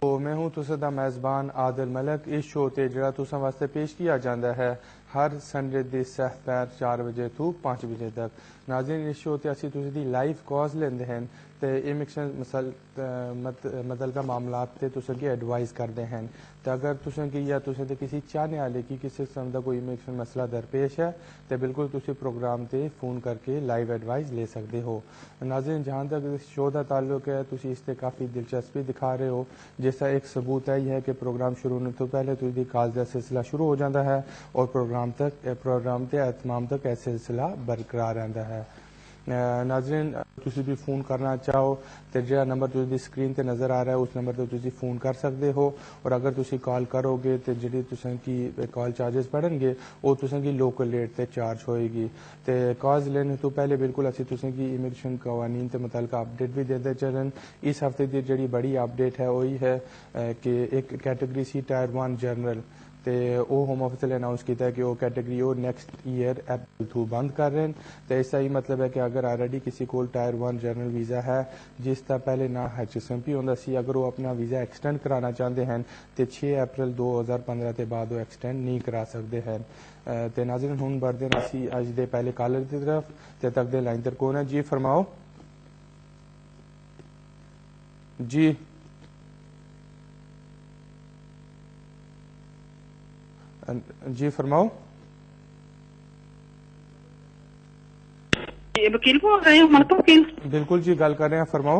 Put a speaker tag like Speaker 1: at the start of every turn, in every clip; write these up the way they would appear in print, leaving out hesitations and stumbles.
Speaker 1: तो मैं हूँ तुसां दा मेज़बान आदिल मलिक। इस शो ते जिहड़ा तुसां वास्ते पेश किया जाता है हर संडे दी सैर 4 बजे तो 5 बजे तक। नाज़रीन, इस शो ते असीं तुसीं दी लाइव कॉल्स लैंदे हैं ते इमिग्रेशन मतलब मामलात ते तुसां की एडवाइस करते हैं। तो अगर तुसां की या तुसां ते किसी चाहने वाले की किसी किस्म का कोई इमिग्रेशन मसला दरपेश है तो बिल्कुल तुसीं प्रोग्राम ते फोन करके लाइव एडवाइस ले सकते हो। नाज़रीन, जहाँ तक इस शो का ताल्लुक है तुसीं इस ते काफ़ी दिलचस्पी दिखा रहे हो, जिसका एक सबूत है यह है कि प्रोग्राम शुरू होने तो पहले तुझी कॉल का सिलसिला शुरू हो जाता है और प्रोग्राम के एहतमाम तक यह सिलसिला बरकरार रहता है। नाज़रीन, तुसी भी फोन करना चाहो तो जो नंबर तुझी स्क्रीन पर नज़र आ रहा है उस नंबर पर तुसी फोन कर सकते हो। और अगर तुसी कॉल करोगे तो जी तुसें की कॉल चार्जेस पड़नगे वो तुसें की लोकल रेट से चार्ज होएगी। तो कॉल्स लेने तो पहले बिल्कुल असी तुसें की इमिग्रेशन कवानीन के मुतालिक अपडेट भी देते चलन। इस हफ्ते की जी बड़ी अपडेट है वही है कि एक कैटेगरी सी टायर 1 जनरल तो वो होम ऑफिस ने अनाउंस किया कि वो कैटेगरी वो नैक्सट ईयर अप्रैल थू बंद कर रहे हैं। तो इसका ही मतलब है कि अगर ऑलरेडी किसी को टायर 1 जनरल वीज़ा है जिसका पहले ना HSMP होंदा सी, अगर वो अपना वीज़ा एक्सटेंड कराना चाहते हैं तो 6 अप्रैल 2015 के बाद वो एक्सटेंड नहीं करा सकते हैं। तो नाज़रीन, हुण बढ़ते हैं असी अज दे पहले कॉलर की तरफ। तो तक दे लाइन तर कौन है? जी फरमाओ। जी जी फरमाओ।
Speaker 2: वकील बोल रहे हो? मलका वकील?
Speaker 1: बिल्कुल जी, गल कर रहे हैं, फरमाओ।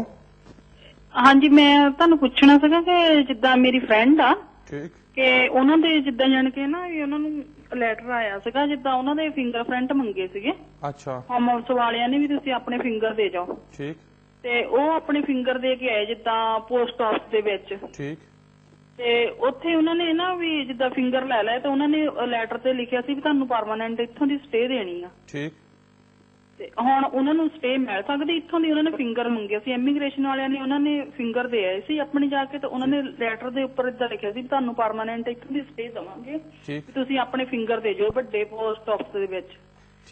Speaker 2: हाँ जी, मैं ਤੁਹਾਨੂੰ ਪੁੱਛਣਾ ਸੀਗਾ ਕਿ ਜਿੱਦਾਂ ਮੇਰੀ ਫਰੈਂਡ ਆ
Speaker 1: ਠੀਕ
Speaker 2: ਕਿ ਉਹਨਾਂ ਦੇ ਜਿੱਦਾਂ ਜਾਣ ਕੇ ਨਾ ਉਹਨਾਂ ਨੂੰ ਲੈਟਰ ਆਇਆ ਸੀਗਾ ਜਿੱਦਾਂ ਉਹਨਾਂ ਦੇ ਫਿੰਗਰਪ੍ਰਿੰਟ ਮੰਗੇ ਸੀਗੇ।
Speaker 1: ਅੱਛਾ।
Speaker 2: ਹੋਮ ਆਫਿਸ ਵਾਲਿਆਂ ਨੇ ਵੀ ਤੁਸੀਂ ਆਪਣੇ ਫਿੰਗਰ ਦੇ ਜਾਓ।
Speaker 1: ਠੀਕ।
Speaker 2: ਤੇ ਉਹ ਆਪਣੇ ਫਿੰਗਰ ਦੇ ਕੇ ਆਏ ਜਿੱਦਾਂ ਪੋਸਟ ਆਫਿਸ ਦੇ ਵਿੱਚ।
Speaker 1: ਠੀਕ।
Speaker 2: ਤੇ ਉੱਥੇ ਉਹਨਾਂ ਨੇ ਨਾ ਵੀ ਜਿੱਦਾਂ ਫਿੰਗਰ ਲੈ ਲਿਆ ਤੇ ਉਹਨਾਂ ਨੇ ਲੈਟਰ ਤੇ ਲਿਖਿਆ ਸੀ ਵੀ ਤੁਹਾਨੂੰ ਪਰਮਾਨੈਂਟ ਇੱਥੋਂ ਦੀ ਸਟੇ ਦੇਣੀ ਆ।
Speaker 1: ਠੀਕ।
Speaker 2: ਤੇ ਹੁਣ ਉਹਨਾਂ ਨੂੰ ਸਟੇ ਮਿਲ ਸਕਦੀ ਇੱਥੋਂ ਦੀ? ਉਹਨਾਂ ਨੇ ਫਿੰਗਰ ਮੰਗੇ ਸੀ ਇਮੀਗ੍ਰੇਸ਼ਨ ਵਾਲਿਆਂ ਨੇ, ਉਹਨਾਂ ਨੇ ਫਿੰਗਰ ਦੇ ਆਏ ਸੀ ਆਪਣੀ ਜਾ ਕੇ ਤੇ ਉਹਨਾਂ ਨੇ ਲੈਟਰ ਦੇ ਉੱਪਰ ਇਦਾਂ ਲਿਖਿਆ ਸੀ ਵੀ ਤੁਹਾਨੂੰ ਪਰਮਾਨੈਂਟ ਇੱਥੋਂ ਦੀ ਸਟੇ ਦੇਵਾਂਗੇ, ਤੁਸੀਂ ਆਪਣੇ ਫਿੰਗਰ ਦੇ ਜੋ ਵੱਡੇ ਪੋਸਟ ਆਫਿਸ ਦੇ ਵਿੱਚ।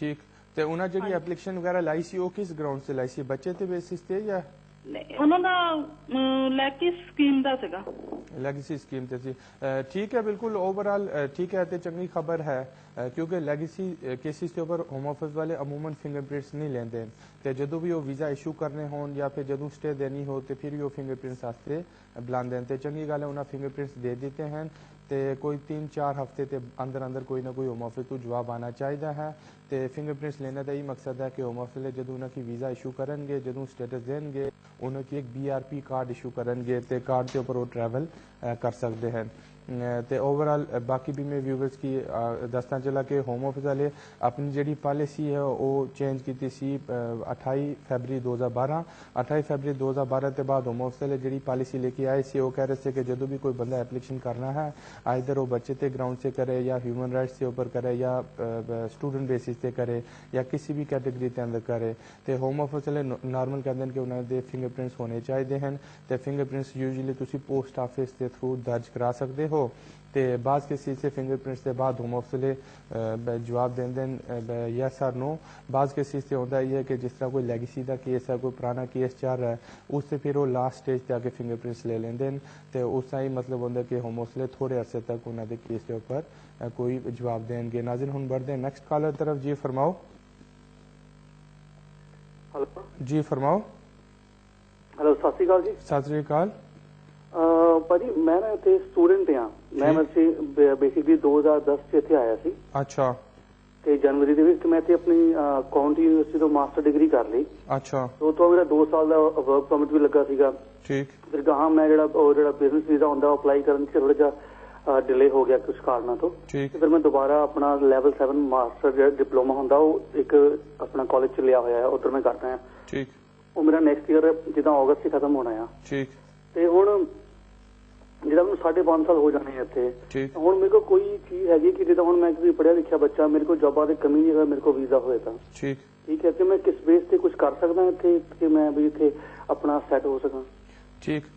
Speaker 1: ਠੀਕ। ਤੇ ਉਹਨਾਂ ਜਿਹੜੀ ਐਪਲੀਕੇਸ਼ਨ ਵਗੈਰਾ ਲਾਈ ਸੀ ਉਹ ਕਿਸ ਗਰਾਊਂਡ ਤੇ ਲਾਈ ਸੀ? ਬੱਚੇ ਤੇ ਬੇਸਿਸ ਤੇ ਜਾਂ
Speaker 2: ਉਹਨਾਂ ਦਾ ਲੈਗੀ ਸਕੀਮ ਦਾ ਸੀਗਾ?
Speaker 1: ਲੈਗੇਸੀ ਸਕੀਮ ਤੇ ਸੀ। ठीक है, बिल्कुल ओवरऑल ठीक है। तो चंगी खबर है क्योंकि ਲੈਗੇਸੀ केसिस के उपर होम ऑफिस वाले अमूमन फिंगरप्रिंट्स नहीं लेंदे। तो जो भी वो वीज़ा इशू करने हो या फिर जो स्टे देनी हो तो फिर वो फिंगरप्रिंट्स वास्ते बुलाते हैं। तो चंगी गल है उन्हें फिंगरप्रिंट्स दे देते हैं। तो कोई 3-4 हफ्ते के अंदर अंदर कोई ना कोई होम ऑफिस को जवाब आना चाहिए है। तो फिंगरप्रिंट्स लेने का यही मकसद है कि होम ऑफिस जो उन्होंने वीज़ा इशू करेंगे, जो स्टेटस देंगे उन्होंने एक BRP कार्ड इशू करेंगे तो कार्ड के उपर वो ट्रैवल कर सकते हैं। तो ओवरऑल बाकी भी मैं व्यूवर्स की दसना चला कि होम ऑफिस वाले अपनी जी पॉलिसी है वो चेंज की सी 28 फरवरी 2012। 28 फरवरी 2012 के बाद होम ऑफिस वाले जी पॉलिसी लेके आए थे। वो कह रहे थे कि जो भी कोई बंदा एप्लीकेशन करना है इधर वो बच्चे के ग्राउंड से करे या ह्यूमन राइट्स के ऊपर करे या स्टूडेंट बेसिस पे करे या किसी भी कैटेगरी के अंदर करे। तो होम ऑफिस वाले नॉर्मल कहते हैं कि उन्होंने फिंगरप्रिंट्स होने चाहिए हैं। तो फिंगरप्रिंट्स यूजली तुम पोस्ट ऑफिस के थ्रू दर्ज करा सकते हो। तो बाज़ केसिस से फिंगरप्रिंट्स के बाद होम ऑफिस वाले जवाब देंगे यस और नो। बाज़ केसिस से होता है कि जिस तरह कोई लेगेसी का केस है, कोई पुराना केस चल रहा है, उससे फिर वो लास्ट स्टेज पर आके फिंगरप्रिंट्स ले लेंगे। तो उसका ही मतलब होता है कि होम ऑफिस वाले थोड़े अरसे तक उन्होंने केस के ऊपर कोई जवाब देंगे। नाज़रीन, हुण बढ़ते हैं नेक्स्ट कॉलर तरफ। जी फरमाओ।
Speaker 3: हेलो
Speaker 1: जी फरमाओ।
Speaker 3: हेलो, सत श्री अकाल जी।
Speaker 1: सत श्री अकाल
Speaker 3: ਭਾਜੀ ਮੈਂ ਨਾ ਇੱਥੇ ਸਟੂਡੈਂਟ ਆ। ਮੈਂ ਵੈਸੇ ਬੇਸਿਕਲੀ 2010 ਚ ਇੱਥੇ ਆਇਆ ਸੀ।
Speaker 1: ਅੱਛਾ।
Speaker 3: ਤੇ ਜਨਵਰੀ ਦੇ ਵਿੱਚ ਮੈਂ ਇੱਥੇ ਆਪਣੀ ਕਾਉਂਟੀ ਯੂਨੀਵਰਸਿਟੀ ਤੋਂ ਮਾਸਟਰ ਡਿਗਰੀ ਕਰ ਲਈ।
Speaker 1: ਅੱਛਾ।
Speaker 3: ਤੋਂ ਮੇਰਾ 2 ਸਾਲ ਦਾ ਵਰਕ ਪਰਮਿਟ ਵੀ ਲੱਗਾ ਸੀਗਾ।
Speaker 1: ਠੀਕ।
Speaker 3: ਫਿਰ ਗਾਹਾਂ ਮੈਂ ਜਿਹੜਾ ਬਿਜ਼ਨਸ ਵੀਜ਼ਾ ਹੁੰਦਾ ਉਹ ਅਪਲਾਈ ਕਰਨ ਚ ਥੋੜਾ ਜਿਹਾ ਡਿਲੇ ਹੋ ਗਿਆ ਕੁਝ ਕਾਰਨਾਂ ਤੋਂ।
Speaker 1: ਠੀਕ।
Speaker 3: ਫਿਰ ਮੈਂ ਦੁਬਾਰਾ ਆਪਣਾ ਲੈਵਲ 7 ਮਾਸਟਰ ਜਿਹੜਾ ਡਿਪਲੋਮਾ ਹੁੰਦਾ ਉਹ ਇੱਕ ਆਪਣਾ ਕਾਲਜ ਚ ਲਿਆ ਹੋਇਆ ਹੈ, ਉੱਧਰ ਮੈਂ ਕਰਦਾ ਹਾਂ।
Speaker 1: ਠੀਕ।
Speaker 3: ਉਹ ਮੇਰਾ ਨੈਕਸਟ ਈਅਰ ਜਿੱਦਾਂ ਅਗਸਤ 'ਚ ਖਤਮ ਹੋਣਾ ਆ।
Speaker 1: ਠੀਕ।
Speaker 3: ਤੇ ਹੁਣ जिदा मैं 5.5 साल हो जाने इतने हूँ मेरे को कोई चीज हैगी कि जिदा हूँ मैं किसी पढ़िया लिखा बच्चा मेरे को जॉबा की कमी नहीं है, मेरे को वीजा होए था ठीक है तो मैं किस बेस से कुछ कर सकता इतने कि मैं भी इतने अपना सैट हो सका।
Speaker 1: ठीक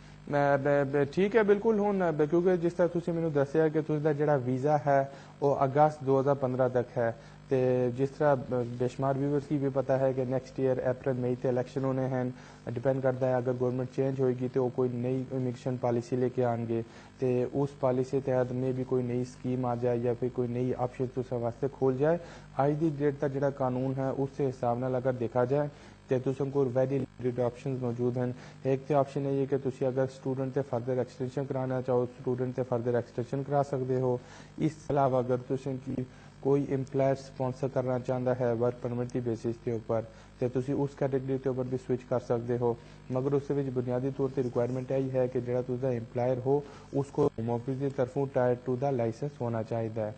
Speaker 1: ठीक है बिल्कुल हूँ क्योंकि जिस तरह तुम मैंने दसिया कि तुझा जो वीज़ा है वो अगस्त 2015 तक है। ਤੇ ਜਿਸ ਤਰ੍ਹਾਂ ਬੇਸ਼ੁਮਾਰ ਵਿਊਅਰਸ ਕੀ ਵੀ ਪਤਾ ਹੈ ਕਿ ਨੈਕਸਟ ਈਅਰ अप्रैल मई ਤੇ ਇਲੈਕਸ਼ਨ ਹੋਣੇ ਹਨ। डिपेंड करता है अगर गवर्नमेंट चेंज होएगी तो वो कोई नई इमिग्रेशन पॉलिसी लेके आएंगे तो उस पॉलिसी तहत में भी कोई नई स्कीम आ जाए या फिर कोई नई ऑप्शन तुसां वास्ते खोल जाए। अज की डेट का जो कानून है उसके हिसाब नाल अगर देखा जाए तो तुसां कोल वेरी लिमिटेड ऑप्शन मौजूद हैं। एक तो ऑप्शन है कि तुसी अगर स्टूडेंट ते फर्दर एक्सटेंशन कराना चाहो स्टूडेंट ते फर्दर एक्सटेंशन करा सकते हो। इस अलावा अगर तुसीं की कोई एम्पलॉयर स्पॉन्सर करना चाहता है वर्क परमिट की बेसिस के ऊपर तो तुसी उस कैटेगरी के ऊपर भी स्विच कर सकते हो। मगर उस बुनियादी तौर पर रिक्वायरमेंट यही है कि जो तुझा एम्पलॉयर हो उसको होम ऑफिस की तरफों टायर 2 का लाइसेंस होना चाहिए।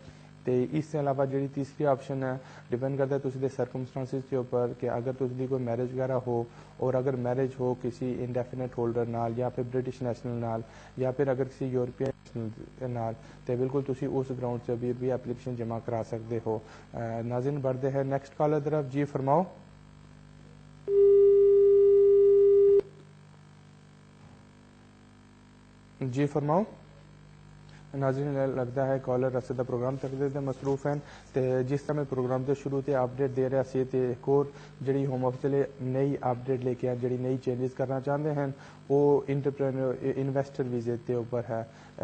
Speaker 1: तो इसके अलावा जी तीसरी ऑप्शन है डिपेंड करता है तुझे सरकमस्टांसिस के ऊपर कि अगर तुझी कोई मैरिज वगैरह हो और अगर मैरिज हो किसी इंडेफिनेट होल्डर नाल या फिर ब्रिटिश नेशनल नाल या फिर अगर किसी यूरोपियन नेशनल नाल तो बिल्कुल तुसी उस ग्राउंड से भी एप्लीकेशन जमा करा सकते हो। नाज़रीन बढ़ते हैं नेक्स्ट कॉलर तरफ। जी फरमाओ। जी फरमाओ। नाज़रीन लगता है कॉलर रस्ते का प्रोग्राम तक मसरूफ हैं तो जिस तरह प्रोग्राम के शुरू से अपडेट दे रहा सी तो एक और जी होम ऑफिस नई अपडेट लेके आए जी नई चेंजेस करना चाहते हैं वो इन्वेस्टर वीजे के ऊपर है।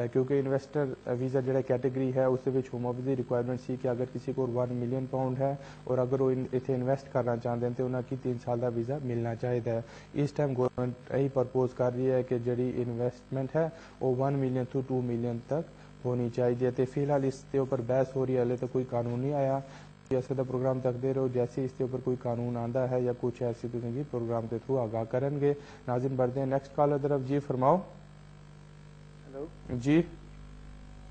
Speaker 1: क्योंकि इन्वेस्टर वीज़ा जो कैटेगरी है उस होम ऑफिस की रिक्वायरमेंट सी कि अगर किसी को 1 मिलियन पाउंड है और अगर वो इतने इन्वेस्ट करना चाहते हैं तो उन्हें 3 साल का वीज़ा मिलना चाहिए। इस टाइम गवर्नमेंट यही प्रपोज कर रही है कि जी इन्वेस्टमेंट है वो 1 मिलियन टू 2 मिलियन तक होनी चाहिए। तो फिलहाल इसके ऊपर बहस हो रही है, हाले तो कोई कानून नहीं आया। ऐसे तो प्रोग्राम तक दे रहो जैसे इसके ऊपर कोई कानून आता है या कुछ ऐसी तो जी प्रोग्राम के थ्रू आगाह करेंगे। नाज़रीन बढ़ते हैं नेक्स्ट कॉलर तरफ। जी फरमाओ।
Speaker 4: हेलो
Speaker 1: जी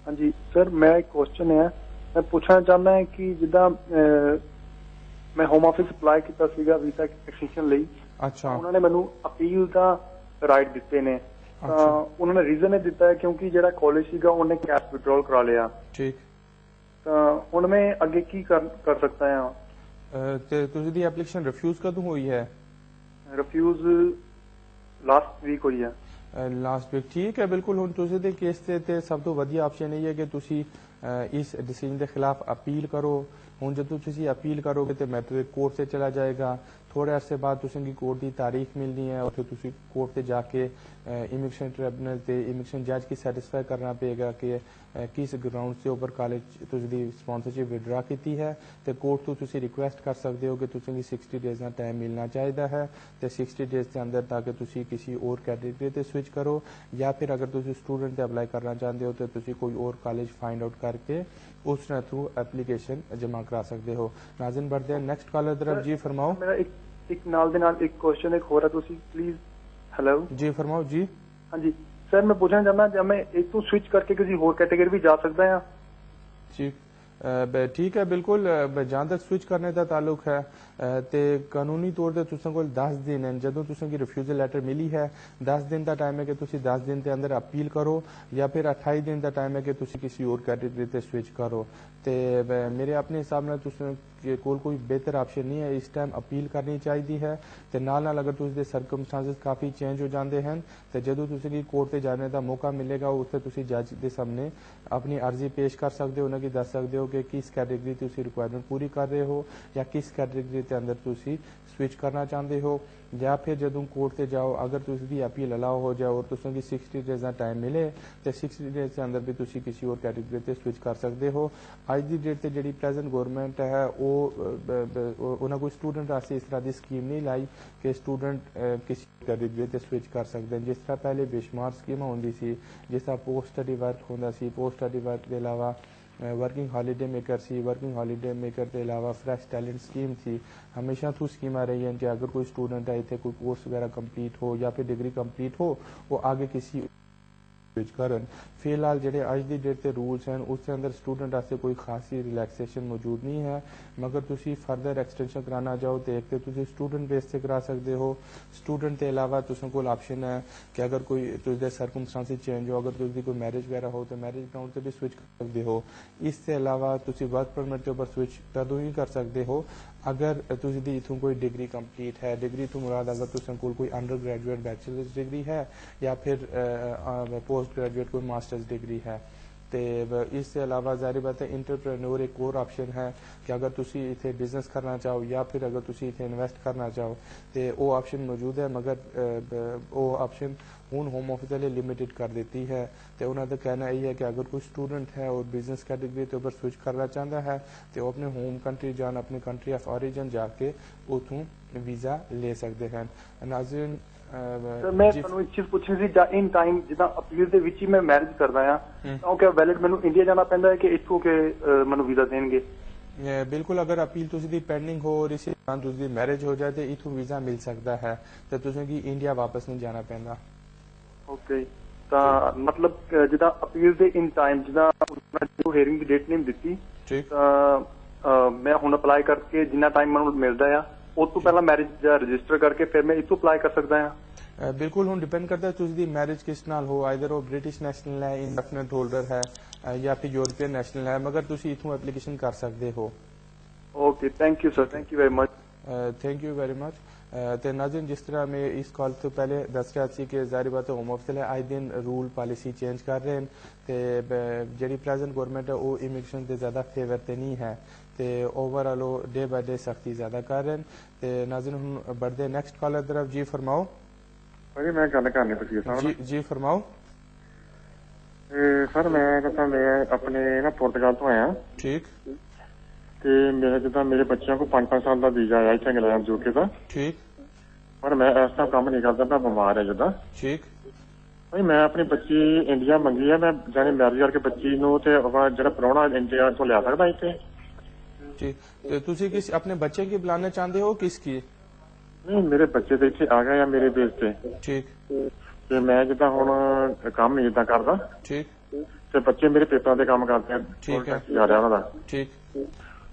Speaker 4: हाँ जी सर, मैं एक क्वेश्चन है मैं पूछना चाहना है कि जिदा मैं होम ऑफिस अप्लाई किया सीगा वीजा एक्सटेंशन ਲਈ।
Speaker 1: अच्छा
Speaker 4: उन्होंने मैनू अपील का राइट दिते ने उन्होंने रीजन ये दिता है क्योंकि ਜਿਹੜਾ कॉलेज ਸੀਗਾ ਉਹਨੇ कैश विड्रॉल करा लिया।
Speaker 1: ठीक
Speaker 4: ਤਾਂ ਹੁਣ मैं ਅੱਗੇ ਕੀ ਕਰ सकता ਹਾਂ।
Speaker 1: ਤੇ ਤੁਸੀਂ ਦੀ ਐਪਲੀਕੇਸ਼ਨ ਰਿਫਿਊਜ਼ ਕਦੋਂ ਹੋਈ ਹੈ?
Speaker 4: ਰਿਫਿਊਜ਼ ਲਾਸਟ ਵੀਕ ਹੋਈ ਹੈ।
Speaker 1: ਲਾਸਟ ਵੀਕ ਠੀਕ ਹੈ ਬਿਲਕੁਲ। ਹੁਣ ਤੁਸੀਂ ਦੇ ਕੇਸ ਤੇ ਸਭ ਤੋਂ ਵਧੀਆ ਆਪਸ਼ਨ ਇਹ ਹੈ ਕਿ ਤੁਸੀਂ ਇਸ डिसीजन के खिलाफ अपील करो। हूँ जो तुम अपील करोगे तो मैटर कोर्ट से चला जाएगा। थोड़े अरसे बाद तुसें कोर्ट की तारीख मिलनी है और फिर कोर्ट से जाके इमिग्रेशन ट्रिब्यूनल से इमिग्रेशन जज की सैटिस्फाई करना पेगा कि किस ग्राउंड से ऊपर कॉलेज तुझी स्पॉन्सरशिप विड्रा की है तो कोर्ट तो तुसी रिक्वेस्ट कर सकते हो कि तुसें 60 डेज का टाइम मिलना चाहिए है तो 60 डेज के अंदर ताकि तुसी किसी और कैटेगरी से स्विच करो या फिर अगर तुसी स्टूडेंट अप्लाई करना चाहते हो तो तुसी कोई और कॉलेज फाइंड आउट करके उस थ्रू एप्लीकेशन जमा करा सकते हो। नाज़रीन बढ़ते हैं नेक्स्ट कॉलर तरफ। जी फरमाओ।
Speaker 4: मेरा एक नाल दे नाल एक क्वेश्चन एक हो रहा तुसी प्लीज। हेलो जी
Speaker 1: फरमाओ। जी
Speaker 4: हाँ जी सर, मैं पूछना चाहना जब मैं एक तो स्विच करके किसी और कैटेगरी भी जा सकता है?
Speaker 1: जी ठीक है बिल्कुल। जहां तक स्विच करने का ताल्लुक है तो कानूनी तौर पर तुसां कोल 10 दिन हैं जदों तुसां की रिफ्यूजल लैटर मिली है 10 दिन का टाइम है कि तुसी 10 दिन के अंदर अपील करो या फिर 28 दिन का टाइम है कि तुसी किसी और कैटेगरी से स्विच करो। तो मेरे अपने हिसाब नाल तुसां कोल कोई बेहतर ऑप्शन नहीं है। इस टाइम अपील करनी चाहिए है तो नाल अगर तुझे सरकमस्टांसिस काफ़ी चेंज हो जाते हैं तो जदों तुसी कोर्ट से जाने का मौका मिलेगा उत्थे तुसी जज के सामने अपनी अर्जी पेश कर सकते हो उन्हें दस सकते हो कि किस कैटेगरी तुसी रिक्वायरमेंट पूरी कर रहे हो या किस कैटेगरी के अंदर तुसी स्विच करना चाहते हो या फिर जदों कोर्ट से जाओ अगर तुसी अपील अलाउ हो जाए और तुसें 60 डेज का टाइम मिले तो 60 डेज के अंदर भी तुसी किसी और कैटेगरी से स्विच कर सकते हो। अज की डेट से जी प्रेजेंट गवर्नमेंट है वो उन्हें कोई स्टूडेंट वास्ते इस तरह की स्कीम नहीं लाई कि स्टूडेंट किसी कैटेगरी से स्विच कर सकते हैं। जिस तरह पहले बेशुमार स्कीम होंगी सी जिस तरह पोस्ट स्टडी वर्क होंदा सी पोस्ट स्टडी वर्क के अलावा वर्किंग हॉलीडे मेकर सी वर्किंग हॉलीडे मेकर के अलावा फ्रैश टैलेंट स्कीम थी। हमेशा थ्रू स्कीम रही हैं कि अगर कोई स्टूडेंट है इतने कोई कोर्स वगैरह कंप्लीट हो या फिर डिग्री कंप्लीट हो वो आगे किसी करन। फिलहाल जो अज की डेट के रूल्स हैं उसके अंदर स्टूडेंट वास्ते कोई खासी रिलैक्सेशन मौजूद नहीं है। मगर तुसी फर्दर एक्सटेंशन कराना चाहो तो एक तो स्टूडेंट बेस से करा सकते हो। स्टूडेंट के अलावा तुसें कोल ऑप्शन है कि अगर कोई तुझे सरकमस्टांसिस चेंज हो अगर तुझी कोई मैरिज वगैरह हो तो मैरिज ग्राउंड से भी स्विच कर सकते हो। इसके अलावा तुसी वर्क परमिट के ऊपर स्विच कदों ही कर सकते हो अगर तुझी इथों कोई डिग्री कंप्लीट है। डिग्री तो मुराद अगर तुसें कोल कोई अंडर ग्रेजुएट बैचलर्स डिग्री है या फिर पोस्ट ग्रेजुएट कोई मास्टर्स डिग्री है। ਤੇ ਇਸ ਤੋਂ ਇਲਾਵਾ ਜ਼ਾਹਿਰ ਬਾਤ ਹੈ ਇੰਟਰਪ੍ਰੈਨਿਓਰ ਇੱਕ ਹੋਰ ਆਪਸ਼ਨ ਹੈ ਕਿ ਅਗਰ ਤੁਸੀਂ ਇੱਥੇ ਬਿਜ਼ਨਸ ਕਰਨਾ ਚਾਹੋ ਜਾਂ ਫਿਰ ਅਗਰ ਤੁਸੀਂ ਇੱਥੇ ਇਨਵੈਸਟ ਕਰਨਾ ਚਾਹੋ ਤੇ ਉਹ ਆਪਸ਼ਨ ਮੌਜੂਦ ਹੈ, ਮਗਰ ਉਹ ਆਪਸ਼ਨ ਹੁਣ ਹੋਮ ਆਫਿਸ वाले लिमिटेड कर देती है। तो उन्होंने कहना यही है कि अगर कोई स्टूडेंट है और बिजनेस कैटेगरी के ऊपर स्विच करना चाहता है तो अपने होम कंट्री जान अपनी कंट्री ऑफ ओरिजिन जाके उतों वीज़ा ले सकते हैं। नाज़रीन
Speaker 4: ਸਰ ਮੈਂ ਤੁਹਾਨੂੰ ਇੱਕ ਚੀਜ਼ ਪੁੱਛਣੀ ਸੀ, ਜਾਂ ਇਨ ਟਾਈਮ ਜਿੱਦਾਂ ਅਪੀਲ ਦੇ ਵਿੱਚ ਹੀ ਮੈਂ ਮੈਰਿਜ ਕਰਦਾ ਆ ਤਾਂ ਕਿ ਵੈਲਿਡ ਮੈਨੂੰ ਇੰਡੀਆ ਜਾਣਾ ਪੈਂਦਾ ਹੈ ਕਿ ਇੱਥੋਂ ਕਿ ਮੈਨੂੰ ਵੀਜ਼ਾ ਦੇਣਗੇ?
Speaker 1: बिल्कुल, अगर अपील तुसी दी पेंडिंग हो और इसी दौरान तुसी दी मैरिज हो जाए तो इथों वीज़ा मिल सकता है, तो तुसें की इंडिया वापस नहीं जाना पैंदा।
Speaker 4: ਓਕੇ, ਤਾਂ ਮਤਲਬ ਜਿੱਦਾਂ ਅਪੀਲ ਦੇ ਇਨ ਟਾਈਮ ਜਿੱਦਾਂ ਜੋ ਹੀਅਰਿੰਗ ਦੀ ਡੇਟ ਨਹੀਂ ਦਿੱਤੀ
Speaker 1: ठीक,
Speaker 4: ਤਾਂ ਮੈਂ ਹੁਣ ਅਪਲਾਈ ਕਰਕੇ ਜਿੰਨਾ ਟਾਈਮ ਮੈਨੂੰ ਮਿਲਦਾ ਆ ਉਸ ਤੋਂ ਪਹਿਲਾਂ ਮੈਰਿਜ ਦਾ ਰਜਿਸਟਰ ਕਰਕੇ ਫਿਰ ਮੈਂ ਇੱਥੋਂ ਅਪਲਾਈ ਕਰ ਸਕਦਾ ਆ?
Speaker 1: बिल्कुल हुन डिपेंड करता है तुसी दी मैरिज किस नाल हो, आइदर वो ब्रिटिश नेशनल है, इंडेफिनेट होल्डर है या फिर यूरोपियन नेशनल है, मगर तुसी इथों एप्लीकेशन कर सकते हो।
Speaker 4: Okay, thank you sir, thank you very much.
Speaker 1: Thank you very much. तो नाज़रीन जिस तरह मैं इस कॉल तो पहले दस रहा सी कि ज़ाहिर बात है होम ऑफिस आए दिन रूल पॉलिसी चेंज कर रहे हैं तो जी प्रेजेंट गवर्नमेंट है वो इमिग्रेशन के ज़्यादा फेवर तो नहीं है, तो ओवरऑल वो डे बाय डे सख्ती ज़्यादा कर रहे हैं। तो नाज़रीन हम बढ़ते नेक्स्ट कॉलर तरफ। जी फरमाओ।
Speaker 5: मैं गल करनी वजीर साहब।
Speaker 1: जी फरमाओ।
Speaker 5: सर मैं अपने ना पुर्तगाल तो आया।
Speaker 1: ठीक,
Speaker 5: ਤੇ ਮੇਰੇ ਜਿੱਦਾਂ ਮੇਰੇ ਬੱਚਿਆਂ ਕੋਲ 5-5 ਸਾਲ ਦਾ ਵੀਜ਼ਾ ਆਇਆ ਇੱਥੇ ਇੰਗਲੈਂਡ ਯੂਕੇ ਦਾ।
Speaker 1: ठीक,
Speaker 5: ਪਰ ਮੈਂ ਇਸ ਤਰ੍ਹਾਂ ਕੰਮ ਨਹੀਂ ਕਰਦਾ, ਮੈਂ ਬਿਮਾਰ ਹਾਂ ਜਿੱਦਾਂ।
Speaker 1: ठीक,
Speaker 5: ਭਾਈ ਮੈਂ ਆਪਣੀ ਬੱਚੀ ਇੰਡੀਆ ਮੰਗੀ ਆ, ਮੈਂ ਜਾਨੀ ਮੈਰਿਜ ਕਰਕੇ ਬੱਚੀ ਨੂੰ ਤੇ ਜਿਹੜਾ ਪ੍ਰਾਹੁਣਾ ਇੰਡੀਆ ਤੋਂ ਲਿਆ ਸਕਦਾ ਇੱਥੇ?
Speaker 1: ठीक। तो तुसी किस अपने बच्चे की बुलाना चाहते हो किसकी?
Speaker 5: ਨਹੀਂ ਮੇਰੇ ਬੱਚੇ ਤੇ ਇੱਥੇ ਆ ਗਏ ਆ ਮੇਰੇ ਬੇਸ ਤੇ।
Speaker 1: ठीक,
Speaker 5: ਤੇ ਮੈਂ ਜਿੱਦਾਂ ਹੁਣ ਕੰਮ ਨਹੀਂ ਜਿੱਦਾਂ ਕਰਦਾ
Speaker 1: ठीक,
Speaker 5: ਤੇ ਬੱਚੇ ਮੇਰੇ ਪੇਪਰਾਂ ਤੇ ਕੰਮ ਕਰਦੇ ਆ।
Speaker 1: ਠੀਕ ਹੈ।
Speaker 5: ਜਾ ਰਿਹਾ ਉਹਨਾਂ ਦਾ।
Speaker 1: ठीक,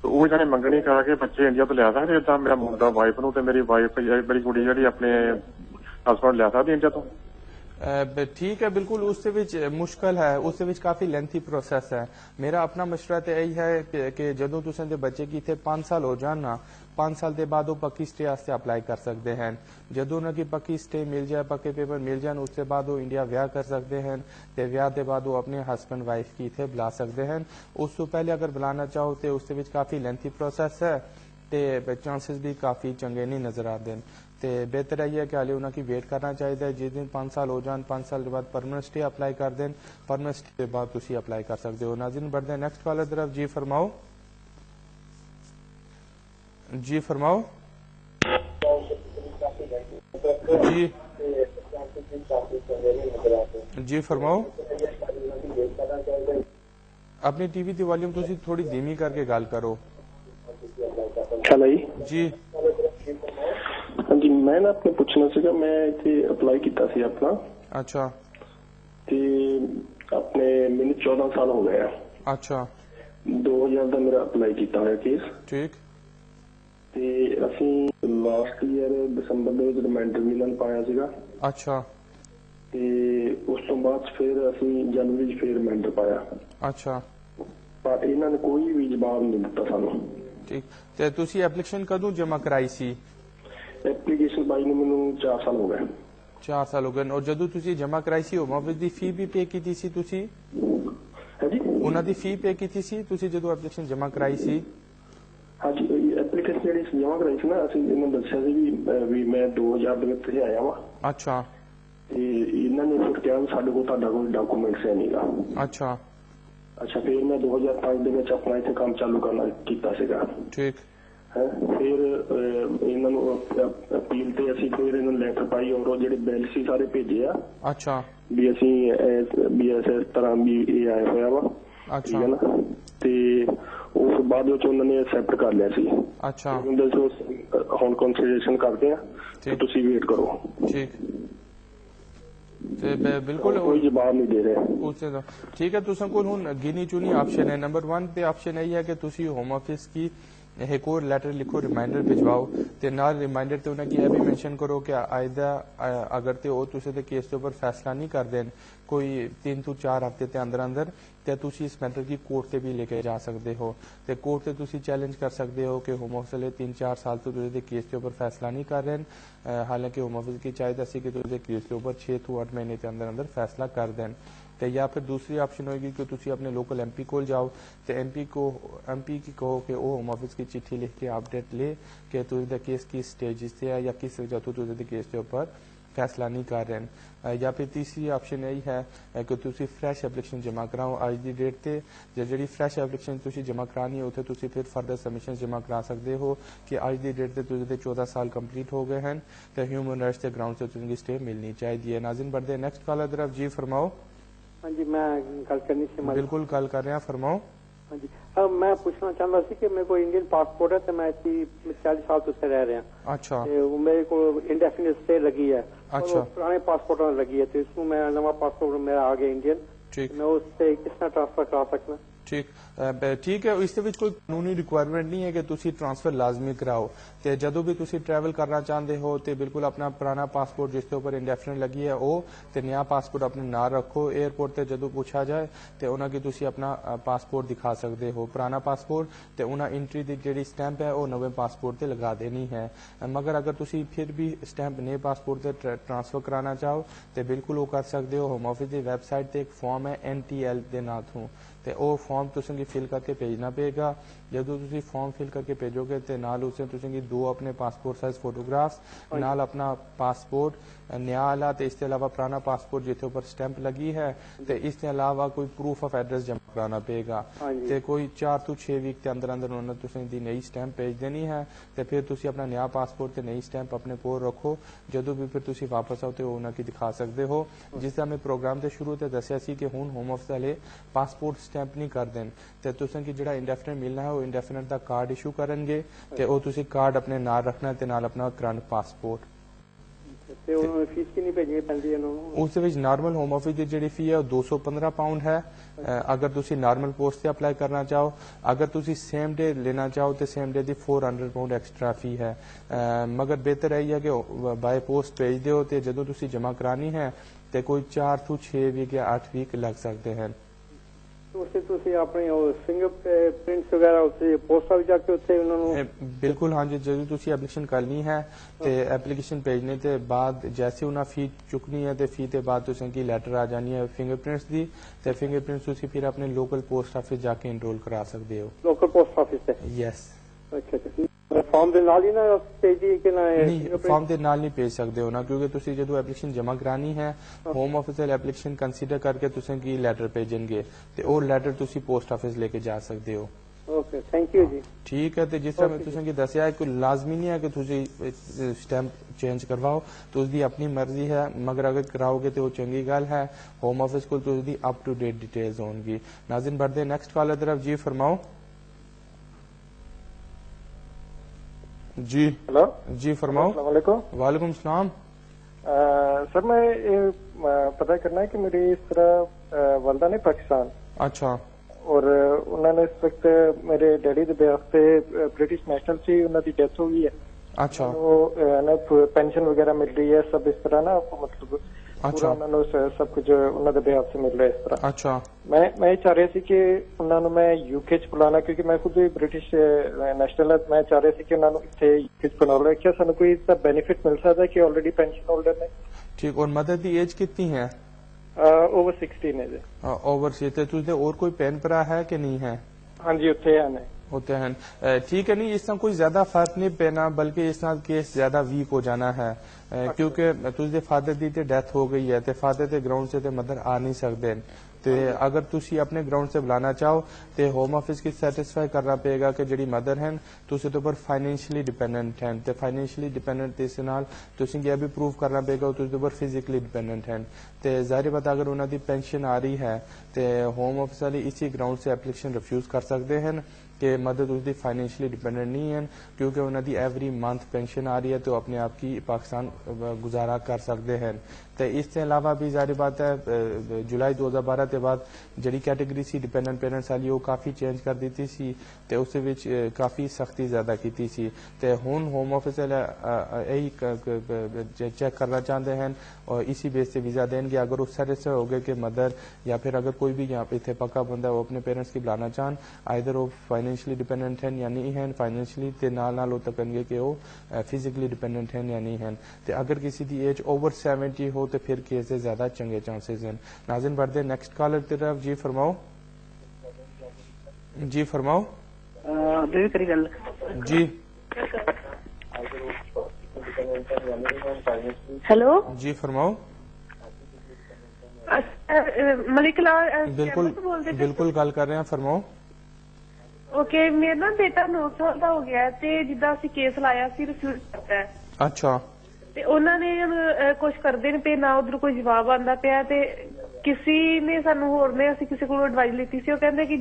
Speaker 5: ਉਹ ਜਾਨੇ ਮੰਗਣੀ ਕਰਾ ਕੇ ਬੱਚੇ ਇੰਡੀਆ ਤੋਂ ਲਿਆ ਸਕਦੇ ਜਿੱਦਾਂ ਮੇਰਾ ਮੁੰਡਾ ਵਾਈਫ ਨੂੰ ਤੇ ਮੇਰੀ ਵਾਈਫ ਮੇਰੀ ਕੁੜੀ ਜਿਹੜੀ ਆਪਣੇ ਹਸਬੈਂਡ ਲਿਆ ਸਕਦੀ ਇੰਡੀਆ ਤੋਂ?
Speaker 1: ठीक है, बिल्कुल उससे विच मुश्किल है, उससे विच काफी लेंथी प्रोसेस है। मेरा अपना मशवरा तो यही है कि जदों तुसें दे बच्चे की इत्थे 5 साल हो जान ना, 5 साल के बाद वो पक्की स्टे वास्ते अप्लाई कर सकते हैं। जदों उन्हें पक्की स्टे मिल जाए, पक्के पेपर मिल जाए, उसके बाद वो इंडिया ब्याह कर सकते हैं, तो ब्याह के बाद वो अपने हस्बैंड वाइफ की इत्थे बुला सकते हैं। उस तो पहले अगर बुलाना चाहो तो उससे विच काफी लेंथी प्रोसेस है, तो चांसेस भी काफी चंगे नहीं नजर आते हैं। तो बेहतर यही है कि हाले उन्होंने वेट करना चाहिए। जिस दिन 5 साल हो जाए, 5 साल के बाद परमानेंट स्टे अप्लाई कर दें, परमानेंट स्टे के बाद तुसी अप्लाई कर सकते हो। नाज़रीन बढ़ते हैं नेक्स्ट कॉलर तरफ। जी फरमाओ। जी फरमाओ। जी जी फरमाओ। अपनी टीवी की वॉल्यूम तुसी थोड़ी धीमी करके गल करो।
Speaker 4: हेलो
Speaker 1: जी।
Speaker 4: हाँ जी, मैं ना आपने पूछना सीगा, मैं इत्थे अप्लाई कीता सी अपना।
Speaker 1: अच्छा।
Speaker 4: ते अपने मैंने 14 साल हो गए।
Speaker 1: अच्छा।
Speaker 4: 2000 ਦਾ ਮੇਰਾ ਅਪਲਾਈ ਕੀਤਾ ਹੋਇਆ ਕੇਸ।
Speaker 1: ठीक,
Speaker 4: ਤੇ ਅਸੀਂ ਲਾਸਟ ਈਅਰ ਦਸੰਬਰ ਦੇ ਵਿੱਚ ਰਿਮਾਈਂਡਰ ਮਿਲਣ ਪਾਇਆ ਸੀਗਾ।
Speaker 1: अच्छा,
Speaker 4: ਤੇ ਉਸ ਤੋਂ ਬਾਅਦ ਫਿਰ ਅਸੀਂ ਜਨਵਰੀ 'ਚ ਫਿਰ ਰਿਮਾਈਂਡਰ ਪਾਇਆ,
Speaker 1: अच्छा,
Speaker 4: ਪਰ ਇਹਨਾਂ ਨੇ ਕੋਈ ਵੀ ਜਵਾਬ ਨਹੀਂ ਦਿੱਤਾ ਸਾਨੂੰ।
Speaker 1: ठीक। ਤੇ ਤੁਸੀਂ ਐਪਲੀਕੇਸ਼ਨ ਕਦੋਂ ਜਮ੍ਹਾਂ ਕਰਾਈ ਸੀ?
Speaker 4: ਐਪਲੀਕੇਸ਼ਨ ਪਾਈ ਨੂੰ ਮੈਨੂੰ 4 ਸਾਲ ਹੋ ਗਏ।
Speaker 1: 4 ਸਾਲ ਹੋ ਗਏ। ਔਰ ਜਦੋਂ ਤੁਸੀਂ ਜਮ੍ਹਾਂ ਕਰਾਈ ਸੀ ਹੋਮ ਆਫਿਸ ਦੀ ਫੀ ਵੀ ਪੇ ਕੀਤੀ ਸੀ ਤੁਸੀਂ?
Speaker 4: ਹਾਂਜੀ,
Speaker 1: ਉਹਨਾਂ ਦੀ ਫੀ ਪੇ ਕੀਤੀ ਸੀ ਤੁਸੀਂ ਜਦੋਂ ਐਪਲੀਕੇਸ਼ਨ ਜਮ੍ਹਾਂ ਕਰਾਈ ਸੀ?
Speaker 4: ਹਾਂਜੀ, ਐਪਲੀਕੇਸ਼ਨ ਜਿਹੜੀ ਜਮ੍ਹਾਂ ਕਰਾਈ ਸੀ ਨਾ, ਅਸੀਂ ਇਹਨਾਂ ਦੱਸਿਆ ਸੀ ਵੀ ਮੈਂ 2000 ਦੇ ਵਿੱਚ ਆਇਆ ਵਾ।
Speaker 1: ਅੱਛਾ।
Speaker 4: ਤੇ ਇਹਨਾਂ ਨੇ ਫਿਰ ਕਿਹਾ ਸਾਡੇ ਕੋਲ ਤੁਹਾਡਾ ਕੋਈ ਡਾਕੂਮੈਂਟਸ ਹੈ ਨਹੀਂਗਾ।
Speaker 1: ਅੱਛਾ।
Speaker 4: ਅੱਛਾ, ਫਿਰ ਮੈਂ 2005 ਦੇ ਵਿੱਚ ਆਪਣਾ ਇੱਥੇ ਕੰਮ ਚਾਲੂ ਕਰਨਾ ਕੀਤਾ ਸੀਗਾ।
Speaker 1: ਠੀਕ
Speaker 4: ਹੈ। ਫਿਰ ਇਹਨਾਂ ਨੂੰ ਅਪੀਲ ਤੇ ਅਸੀਂ ਫਿਰ ਇਹਨਾਂ ਨੂੰ ਲੈਟਰ ਪਾਈ ਔਰ ਉਹ ਜਿਹੜੇ ਬਿੱਲ ਸੀ ਸਾਰੇ ਭੇਜੇ ਆ।
Speaker 1: ਅੱਛਾ।
Speaker 4: ਵੀ ਅਸੀਂ ਇਸ ਤਰ੍ਹਾਂ ਵੀ ਇਹ ਆਇਆ ਹੋਇਆ ਵਾ।
Speaker 1: ਅੱਛਾ।
Speaker 4: ਠੀਕ ਹੈ ਨਾ, ਤੇ ਉਸ ਬਾਅਦ ਵਿੱਚ ਉਹਨਾਂ ਨੇ ਐਕਸੈਪਟ ਕਰ ਲਿਆ ਸੀ।
Speaker 1: ਅੱਛਾ।
Speaker 4: ਹੁਣ ਕੰਸੀਡਰੇਸ਼ਨ ਕਰਦੇ ਆ ਤੇ ਤੁਸੀਂ ਵੇਟ ਕਰੋ।
Speaker 1: ठीक। बिल्कुल
Speaker 4: कोई जवाब नहीं दे रहे।
Speaker 1: उससे तो ठीक है, तुसां कोल हुन गिनी चुनी ऑप्शन है। नंबर 1 पे ऑप्शन यही है कि तुसी होम ऑफिस की एक और लेटर लिखो, रिमाइंडर भिजवाओ ते नाल रिमाइंडर ते उन्हें यह भी मेंशन करो कि आयदा अगर ते ओ तुसे ते केस के ऊपर फैसला नहीं कर देन कोई 3 to 4 हफ्ते के अंदर अंदर, तो तुसी इस मैटर की कोर्ट से भी लेके जा सकते हो। तो कोर्ट से तुसी चैलेंज कर सकते हो कि होम ऑफिस वाले 3-4 साल तो तुझे केस के ऊपर फैसला नहीं कर रहे, हालांकि होम ऑफिस की चाहिए सी कि तुझे केस के ऊपर 6 to 8 महीने के अंदर अंदर फैसला कर दें। ਤੇ ਜਾਂ ਫਿਰ ਦੂਸਰੀ ਆਪਸ਼ਨ ਹੋਏਗੀ ਕਿ ਤੁਸੀਂ ਆਪਣੇ ਲੋਕਲ ਐਮਪੀ ਕੋਲ ਜਾਓ ਤੇ ਐਮਪੀ ਕੀ ਕਹੋ ਕਿ ਉਹ ਹੋਮ ਆਫਿਸ की चिट्ठी लिख के अपडेट ले कि तुझे केस किस स्टेज से है या किस वजह तो तुझे केस के ऊपर फैसला नहीं कर रहे हैं। या फिर तीसरी ऑप्शन यही है कि तुसी फ्रैश एप्लीकेशन जमा कराओ अज की डेट ते जी फ्रैश एप्लीकेशन तुसी जमा करानी है उत्थे तुसी फिर फर्दर सबमिशन जमा करा सकते हो कि अज की डेट ते तुझे 14 साल कंप्लीट हो गए हैं तो ह्यूमन राइट्स के ग्राउंड से तुझे स्टे मिलनी चाहिए। नाज़रीन बढ़ते नेक्स्ट कॉलर तरफ। जी फरमाओ।
Speaker 6: हाँ जी मैं गल करनी सी।
Speaker 1: बिल्कुल गल कर रहे हैं, फरमाओ।
Speaker 6: हाँ जी मैं पूछना चाहता सी कि मेरे को इंडियन पासपोर्ट है तो मैं इतनी 40 साल तो रह रहे हैं।
Speaker 1: अच्छा।
Speaker 6: वो मेरे को इंडेफिनिट स्टे लगी है।
Speaker 1: अच्छा।
Speaker 6: पुराने पासपोर्ट में लगी है तो इसमें मैं नवा पासपोर्ट मेरा आ गया इंडियन।
Speaker 1: ठीक।
Speaker 6: मैं उससे किस तरह ट्रांसफर करा सकता?
Speaker 1: ठीक ठीक है। इस कोई कानूनी रिक्वायरमेंट नहीं है कि तुसी ट्रांसफर लाजमी कराओ ते जदों भी तुसी ट्रैवल करना चाहते हो तो बिल्कुल अपना पुराना पासपोर्ट जिसके ऊपर इंडेफिनेट लगी है वो ते नया पासपोर्ट अपने ना रखो। एयरपोर्ट ते जदों पूछा जाए तो उन्होंने तुसी अपना पासपोर्ट दिखा सकते हो पुराना पासपोर्ट ते उन्हें एंट्री की जी स्टैंप है वो नवे पासपोर्ट ते लगा देनी है। मगर अगर तुसी फिर भी स्टैंप नए पासपोर्ट से ट्रांसफर कराना चाहो तो बिल्कुल वो कर सकते हो। होम ऑफिस की वैबसाइट से एक फॉर्म है NTL के ना थू तो वो फॉर्म तुसेंगी फिल करके भेजना पेगा। जदों तुसी फॉर्म फिल करके भेजोगे तो नाल उसे तुसेंगी 2 अपने पासपोर्ट साइज फोटोग्राफ्स नाल अपना पासपोर्ट नया वाला तो इसके अलावा पुराना पासपोर्ट जिथे ऊपर स्टैंप लगी है तो इसके अलावा कोई प्रूफ ऑफ एड्रेस जमा कराना पेगा तो कोई 4 to 6 वीक के अंदर अंदर उन्होंने तुसेंगी नई स्टैंप भेज देनी है तो फिर तुसी अपना नया पासपोर्ट ते नई स्टैंप अपने कोल रखो। जदों भी फिर तुसी वापस आओ तो उन्होंने दिखा सकते हो। जिस तरह मैं प्रोग्राम के शुरू से दसिया सी कि हुण होम ऑफिस वाले पासपोर्ट स्टैंप नहीं कर देन ते तुसेंगी जिहड़ा इंडेफिनेट मिलना है वो इंडेफिनेट दा कार्ड इशू करनगे ते वो तुसी कार्ड अपने नाल रखना ते नाल अपना करंट पासपोर्ट
Speaker 6: ਤੇ ਉਹਨਾਂ ਨੂੰ ਫੀਸ ਕਿੰਨੀ ਭੇਜਣੀ ਪੈਂਦੀ ਹੈ ਉਹਨਾਂ ਨੂੰ?
Speaker 1: ਉਸ ਦੇ ਵਿੱਚ ਨਾਰਮਲ ਹੋਮ ਆਫਿਸ ਦੀ ਜਿਹੜੀ ਫੀ ਹੈ ਉਹ 215 ਪਾਉਂਡ ਹੈ ਅਗਰ ਤੁਸੀਂ ਨਾਰਮਲ ਪੋਸਟ ਤੇ ਅਪਲਾਈ ਕਰਨਾ ਚਾਹੋ। ਅਗਰ ਤੁਸੀਂ ਸੇਮ ਡੇ ਲੈਣਾ ਚਾਹੋ ਤੇ ਸੇਮ ਡੇ ਦੀ 400 ਪਾਉਂਡ ਐਕਸਟਰਾ ਫੀ ਹੈ। ਮਗਰ ਬਿਹਤਰ ਹੈ ਕਿ ਬਾਏ ਪੋਸਟ ਭੇਜ ਦਿਓ ਤੇ ਜਦੋਂ ਤੁਸੀਂ ਜਮ੍ਹਾਂ ਕਰਾਣੀ ਹੈ ਤੇ ਕੋਈ 4 ਤੋਂ 6 ਵੀਕ ਜਾਂ 8 ਵੀਕ ਲੱਗ ਸਕਦੇ ਹਨ।
Speaker 6: उससे तुसी अपने फिंगरप्रिंट्स वगैरह उससे पोस्ट ऑफिस जाके उत्थे उन्हां नूं
Speaker 1: बिल्कुल हाँ जी जरूर तुसी एप्लीकेशन करनी है ते एप्लीकेशन भेजने ते बाद जैसे उन्हें फी चुकनी है ते फी ते बाद तुसेंगी लैटर आ जानी है फिंगरप्रिंट्स दी ते फिंगरप्रिंट्स तुसी फिर अपने लोकल पोस्ट ऑफिस जाके एनरोल करा सकते हो।
Speaker 6: लोकल पोस्ट ऑफिस से? यस। अच्छा फॉर्म दे नाल ही ना भेजी कि ना?
Speaker 1: नहीं फॉर्म दे नाल नहीं भेज सकते हो ना क्योंकि तुसी जदों एप्लीकेशन जमा करानी है होम ऑफिस वाले एप्लीकेशन कंसीडर करके तुसेंगी लैटर भेजणगे ते वो लैटर तुसी पोस्ट ऑफिस लेके जा सकते हो।
Speaker 6: ओके थैंक यू जी।
Speaker 1: ठीक है तो जिस तरह मैं तुसेंगी दसिया है कोई लाजमी नहीं है कि तुसी स्टैंप चेंज करवाओ तो उसकी अपनी मर्जी है मगर अगर कराओगे तो वो चंगी गल है। होम ऑफिस को तो उसकी अप टू डेट डिटेल्स होंगी। नाज़रीन बढ़ते नेक्स्ट कॉलर तरफ। जी फरमाओ। जी
Speaker 7: हेलो
Speaker 1: जी फरमाओ। वालेकुम सलाम।
Speaker 7: सर मैं ये पता करना है कि मेरी इस तरह वालदा ने पाकिस्तान।
Speaker 1: अच्छा।
Speaker 7: और उन्होंने इस वक्त मेरे डैडी के बिहाफ से ब्रिटिश नेशनल से उन्होंने डेथ हो गई है।
Speaker 1: अच्छा।
Speaker 7: वो पेंशन वगैरह मिल रही है सब इस तरह ना मतलब
Speaker 1: अच्छा।
Speaker 7: उन्होंने सब कुछ उन्होंने बिहाफ से मिल रहा है इस तरह।
Speaker 1: अच्छा।
Speaker 7: मैं चाह रही थी कि उन्होंने मैं यूके च बुलाना क्योंकि मैं खुद भी ब्रिटिश नेशनल है। मैं चाह रही थी कि उन्होंने इतने यूके च बुला लो क्या सानू कोई इसका बेनिफिट मिल सकता है कि ऑलरेडी पेंशन होल्डर ने?
Speaker 1: ठीक। और मदर की एज कितनी है?
Speaker 7: ओवर 16 है जी।
Speaker 1: ओवर 16 तुझे और कोई भैन भरा है कि नहीं है?
Speaker 7: हाँ जी उत्थे है
Speaker 1: होते हैं। ठीक है नहीं इसमें कोई ज्यादा फर्क नहीं पैना बल्कि इस नाल केस ज्यादा वीक हो जाना है क्योंकि तुझे फादर दी ते डेथ हो गई है ते फादर ते ग्राउंड से ते मदर आ नहीं सकते ते अगर तुसी अपने ग्राउंड से बुलाना चाहो तो होम ऑफिस की सैटिस्फाई करना पेगा कि जी मदर हैं तुसी तो पर फाइनेंशियली डिपेंडेंट हैं ते फाइनेंशियली डिपेंडेंट इस नाल तुसी यह भी प्रूव करना पेगा तुसी तो पर फिजिकली डिपेंडेंट हैं ते जाहिर बात अगर उन्होंने पेंशन आ रही है तो होम ऑफिस वाले इसी ग्राउंड से एप्लीकेशन रिफ्यूज कर सकते हैं कि मदद उसकी फाइनेंशियली डिपेंडेंट नहीं है क्योंकि उन्होंने एवरी मंथ पेंशन आ रही है तो अपने आप की पाकिस्तान गुजारा कर सकते हैं। तो इसके अलावा भी जारी बात है जुलाई 2012 के बाद जी कैटेगरी सी डिपेंडेंट पेरेंट्स वाली वो काफ़ी चेंज कर दी सी तो उस काफ़ी सख्ती ज़्यादा की सी तो हुण होम ऑफिस यही चेक करना चाहते हैं और इसी बेस से वीज़ा देंगे अगर उस सैटिस्फाई हो गए कि मदर या फिर अगर कोई भी यहाँ पे इतने पक्का बंदा वो अपने पेरेंट्स की बुलाना चाहन आइदर वो फाइनेंशियली डिपेंडेंट हैं या नहीं हैं फाइनेंशियली ते नाल तकनगे कि वो फिजिकली डिपेंडेंट हैं या नहीं हैं तो अगर किसी की एज ओवर 70 हो हो तो फिर केस दे ज्यादा चंगे चांसेस हैं। नाज़रीन बढ़ते नेक्स्ट कॉलर की तरफ। जी फरमाओ, जी फरमाओ जी।
Speaker 8: हेलो
Speaker 1: जी फरमाओ।
Speaker 8: मलिक
Speaker 1: बिल्कुल बिल्कुल गल कर रहे हैं, फरमाओ।
Speaker 8: ओके, मेरा ना बेटा 9 ਸਾਲ ਦਾ ਹੋ ਗਿਆ ਤੇ ਜਿੱਦਾਂ ਅਸੀਂ ਕੇਸ ਲਾਇਆ ਸੀ ਰਿਫਿਊਜ਼ ਕਰਤਾ ਹੈ।
Speaker 1: अच्छा
Speaker 8: ਤੇ ਉਹਨਾਂ ਨੇ ਕੁਝ ਕਰਦੇ ਨੇ ਪਏ ਨਾ, ਉਧਰ ਕੋਈ ਜਵਾਬ ਆਂਦਾ ਪਿਆ ਤੇ ਕਿਸੇ ਨੇ ਸਾਨੂੰ ਹੋਰ ਨੇ ਅਸੀਂ ਕਿਸੇ ਕੋਲੋਂ ਐਡਵਾਈਸ ਲਿੱਤੀ ਸੀ, ਉਹ ਕਹਿੰਦੇ ਕਿ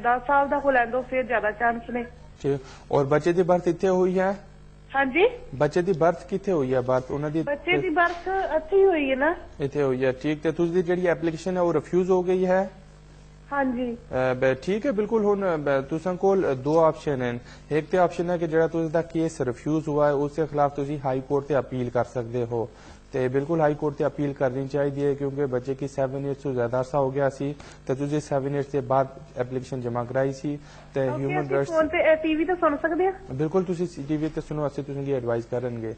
Speaker 8: 10 ਸਾਲ ਦਾ ਹੋ ਲੈਣ ਦੋ ਫਿਰ ਜ਼ਿਆਦਾ ਚਾਂਸ ਨੇ।
Speaker 1: ठीक। और बच्चे की बर्थ इतने हुई है?
Speaker 8: हाँ जी।
Speaker 1: बच्चे की बर्थ कितने हुई है? बर्थ उन्होंने
Speaker 8: बच्चे की बर्थ अच्छी हुई है ना?
Speaker 1: इतने हुई है, ठीक। तो तुझी जी एप्लीकेशन है वो रिफ्यूज हो गई है?
Speaker 8: हाँ जी।
Speaker 1: ठीक है, बिल्कुल। हुन तुसां कोल दो ऑप्शन हैं। एक तो ऑप्शन है कि जेड़ा तुझा केस रिफ्यूज हुआ है उसके खिलाफ तुसी हाई कोर्ट से अपील कर सकते हो। तो बिल्कुल हाई कोर्ट से अपील करनी चाहिए क्योंकि बच्चे की 7 ईयर्स तो ज्यादा अरसा हो गया सी, तो तुझे 7 ईयर्स के बाद एप्लीकेशन जमा कराई सी। तो ह्यूमन राइट्स
Speaker 8: फोन पे टीवी तो सुन सकते हैं?
Speaker 1: बिल्कुल, तुसी टीवी ते सुनो, असि तुसेंगी एडवाइस करनगे।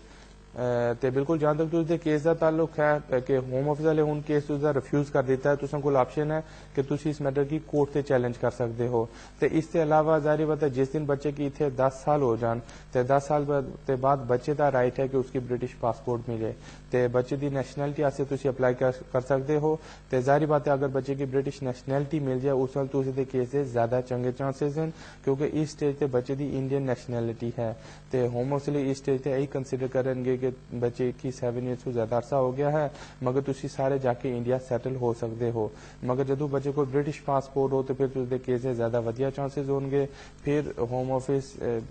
Speaker 1: ते बिल्कुल जहां तक तुझे केस का ताल्लुक है कि होम ऑफिस वाले हुन केस तुझा रिफ्यूज कर दिता है, तुसां कोल ऑप्शन है कि तुसी इस मैटर की कोर्ट से चैलेंज कर सकते हो। तो इसके अलावा जाहिर बात है जिस दिन बच्चे की इतने 10 साल हो जान तो 10 साल के बाद बच्चे का राइट है कि उसकी ब्रिटिश पासपोर्ट मिले। तो बच्चे की नैशनैलिटी आस्ते तुसी अप्लाई कर सकते हो। तो जाहिर बात है अगर बच्चे की ब्रिटिश नैशनैलिटी मिल जाए उस वाल तुसी केस के ज्यादा चंगे चांसेस हैं क्योंकि इस स्टेज से बच्चे की इंडियन नैशनैलिटी है। तो होम ऑफिस इस स्टेज से यही कंसिडर करेंगे कि बच्चे की 7 ईयर्स तो ज्यादा अरसा हो गया है मगर तुसी सारे जाके इंडिया सेटल हो सकते हो। मगर जदों बच्चे को ब्रिटिश पासपोर्ट हो तो फिर तुझे केस के ज्यादा वधिया चांसेस होंगे। फिर होम ऑफिस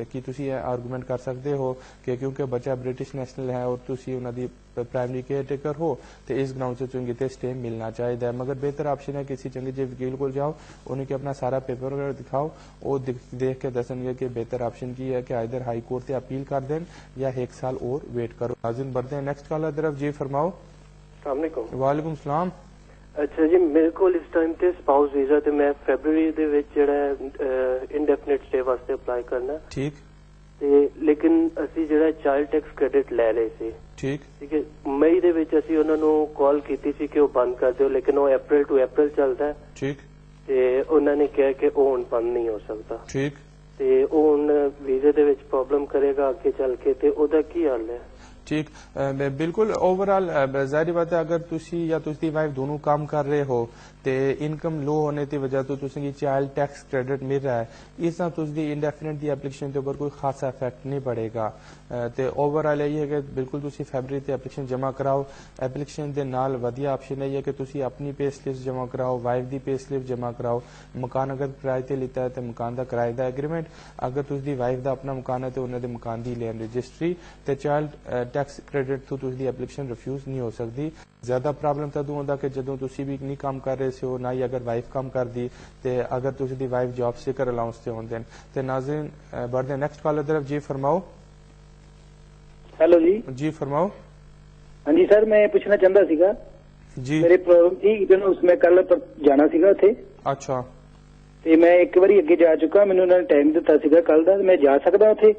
Speaker 1: की तुसी आर्गूमेंट कर सकते हो कि क्योंकि बच्चा ब्रिटिश नेशनल है और तुसी उन्हां दी प्राइमरी केयर टेकर हो तो इस ग्राउंड से चंगी ते स्टे मिलना चाहिए। मगर बेहतर ऑप्शन है किसी चंगे जे वकील को जाओ, उन्हें के अपना सारा पेपर वगैरह दिखाओ, वो देख के दसनगे कि बेहतर ऑप्शन की है कि इधर हाई कोर्ट से अपील कर दें या 1 साल और वेट करो। नाज़रीन बढ़ते हैं नेक्स्ट कॉलर तरफ। जी फरमाओ। वालेकुम सलाम।
Speaker 9: अच्छा जी, मेरे को इस टाइम ते स्पाउस वीजा ते मैं फरवरी दे विच जेड़ा इंडेफिनिट स्टे वास्ते अप्लाई करना।
Speaker 1: ठीक।
Speaker 9: ते लेकिन ਅਸੀਂ ਜਿਹੜਾ ਚਾਈਲਡ ਟੈਕਸ ਕ੍ਰੈਡਿਟ ਲੈ ਰਹੇ ਸੀ।
Speaker 1: ਠੀਕ
Speaker 9: ਹੈ। ਮਈ ਦੇ ਵਿੱਚ ਅਸੀਂ ਉਹਨਾਂ ਨੂੰ ਕਾਲ ਕੀਤੀ ਸੀ ਕਿ ਉਹ ਬੰਦ ਕਰ ਦਿਓ, ਲੇਕਿਨ ਉਹ ਅਪ੍ਰੈਲ ਟੂ ਅਪ੍ਰੈਲ ਚੱਲਦਾ ਹੈ।
Speaker 1: ਠੀਕ।
Speaker 9: ਤੇ ਉਹਨਾਂ ਨੇ ਕਿਹਾ ਕਿ ਉਹ ਹੁਣ ਬੰਦ ਨਹੀਂ ਹੋ ਸਕਦਾ।
Speaker 1: ਠੀਕ।
Speaker 9: ਤੇ ਉਹ ਹੁਣ ਵੀਜ਼ੇ ਦੇ ਵਿੱਚ ਪ੍ਰੋਬਲਮ ਕਰੇਗਾ ਅੱਗੇ ਚੱਲ ਕੇ, ਤੇ ਉਹਦਾ ਕੀ ਹੱਲ ਹੈ?
Speaker 1: ठीक। बिल्कुल ओवरऑल जाहिर बात है अगर तुसी या तुसी वाइफ दोनों काम कर रहे हो तो इनकम लो होने की वजह तो तुसी चाइल्ड टैक्स क्रेडिट मिल रहा है, इस तरह तुसी इंडेफिनेट दी एप्लीकेशन के ऊपर कोई खासा इफेक्ट नहीं पड़ेगा। तो ओवरऑल यही है कि बिल्कुल तुसी फरवरी ते एप्लीकेशन जमा कराओ। एप्लीकेशन के नाल वधिया ऑप्शन है कि तुसी अपनी पे स्लिप जमा कराओ, वाइफ दी पे स्लिप जमा कराओ। मकान अगर किराए ते लिता है तो मकान का किराए का एग्रीमेंट, अगर तुसी वाइफ का अपना मकान है तो उन्होंने मकान की लैंड रजिस्ट्री। तो चाइल्ड टैक्स क्रेडिट तो तुसी एप्लीकेशन रिफ्यूज नहीं हो सकती। ज्यादा प्रॉब्लम तदों होंदा कि जदों तुसी भी नहीं काम कर रहे हो ना ही अगर वाइफ काम कर दी तो अगर तुसी दी वाइफ जॉब सीकर अलाउंस से होंदे। तो नाज़रीन बढ़ते नेक्स्ट कॉलर तरफ। जी फरमाओ।
Speaker 10: हेलो जी।
Speaker 1: जी फरमाओ।
Speaker 10: हाँ जी सर, मैं पूछना चाहता सीगा
Speaker 1: जी
Speaker 10: मेरे प्रॉब्लम थी कि उसमें कल पर जाना सीगा उथे।
Speaker 1: अच्छा।
Speaker 10: ਤੇ ਮੈਂ ਇੱਕ ਵਾਰੀ ਅੱਗੇ ਜਾ ਚੁੱਕਾ, ਮੈਨੂੰ ਉਹਨਾਂ ਨੇ ਟਾਈਮ ਦਿੱਤਾ ਸੀਗਾ ਕੱਲ ਦਾ, ਮੈਂ ਜਾ ਸਕਦਾ ਉੱਥੇ?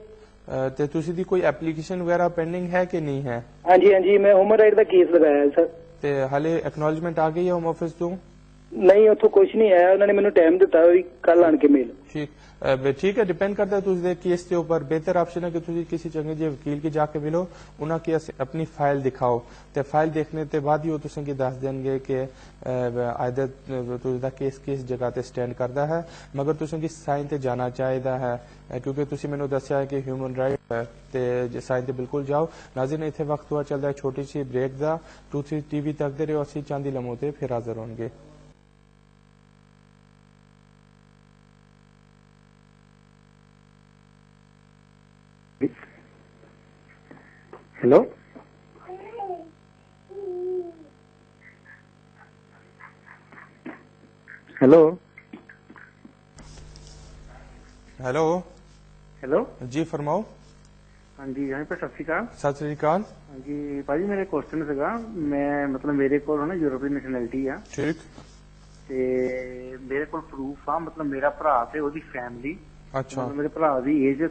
Speaker 1: ਤੇ ਤੁਸੀਂ ਦੀ ਕੋਈ ਐਪਲੀਕੇਸ਼ਨ ਵਗੈਰਾ ਪੈਂਡਿੰਗ ਹੈ ਕਿ ਨਹੀਂ ਹੈ?
Speaker 10: ਹਾਂਜੀ ਹਾਂਜੀ, ਮੈਂ ਹਿਊਮਨ ਰਾਈਟ ਦਾ ਕੇਸ ਲਗਾਇਆ ਸਰ।
Speaker 1: ਤੇ ਹਾਲੇ ਐਕਨੋਲਜਮੈਂਟ ਆ ਗਈ ਹੈ ਹੋਮ ਆਫਿਸ ਤੋਂ?
Speaker 10: ਨਹੀਂ, ਉੱਥੋਂ ਕੁਝ ਨਹੀਂ ਆਇਆ, ਉਹਨਾਂ ਨੇ ਮੈਨੂੰ ਟਾਈਮ ਦਿੱਤਾ ਵੀ ਕੱਲ ਆਣ ਕੇ ਮਿਲ।
Speaker 1: ठीक है, डिपेंड करता है तुझे केस के ऊपर। बेहतर ऑप्शन है कि तुझे किसी चंगे जे वकील की जाके मिलो, उन्हें अपनी फाइल दिखाओ। तो फाइल देखने के बाद ही वो तुझे दस देंगे कि आयदर तुझा केस किस जगह ते स्टैंड करता है। मगर तुझे साइन ते जाना चाहिए है क्योंकि तुझे मैंने दसिया है कि ह्यूमन राइट ते साइन ते बिल्कुल जाओ। नाज़रीन इतने वक्त हुआ चलता है छोटी सी ब्रेक का। तुझे टीवी तकते रहो, असी चांदी लम्हों ते फिर हाजिर होंगे।
Speaker 10: हेलो हेलो
Speaker 1: हेलो
Speaker 11: हेलो
Speaker 1: जी फरमाओ।
Speaker 11: हाँ जी, यहाँ पे सत श्री अकाल।
Speaker 1: सत श्री अकाल।
Speaker 11: हाँ जी भाजी, मेरे क्वेश्चन सीगा, मैं मतलब मेरे को ना यूरोपीयन नैशनैलिटी आ।
Speaker 1: ठीक।
Speaker 11: ते मेरे को प्रूफ आ, मतलब मेरा भरा ते ओदी फैमिली
Speaker 1: ਅੱਛਾ
Speaker 11: ਮੇਰੇ ਭਰਾ ਦੀ ਏਜ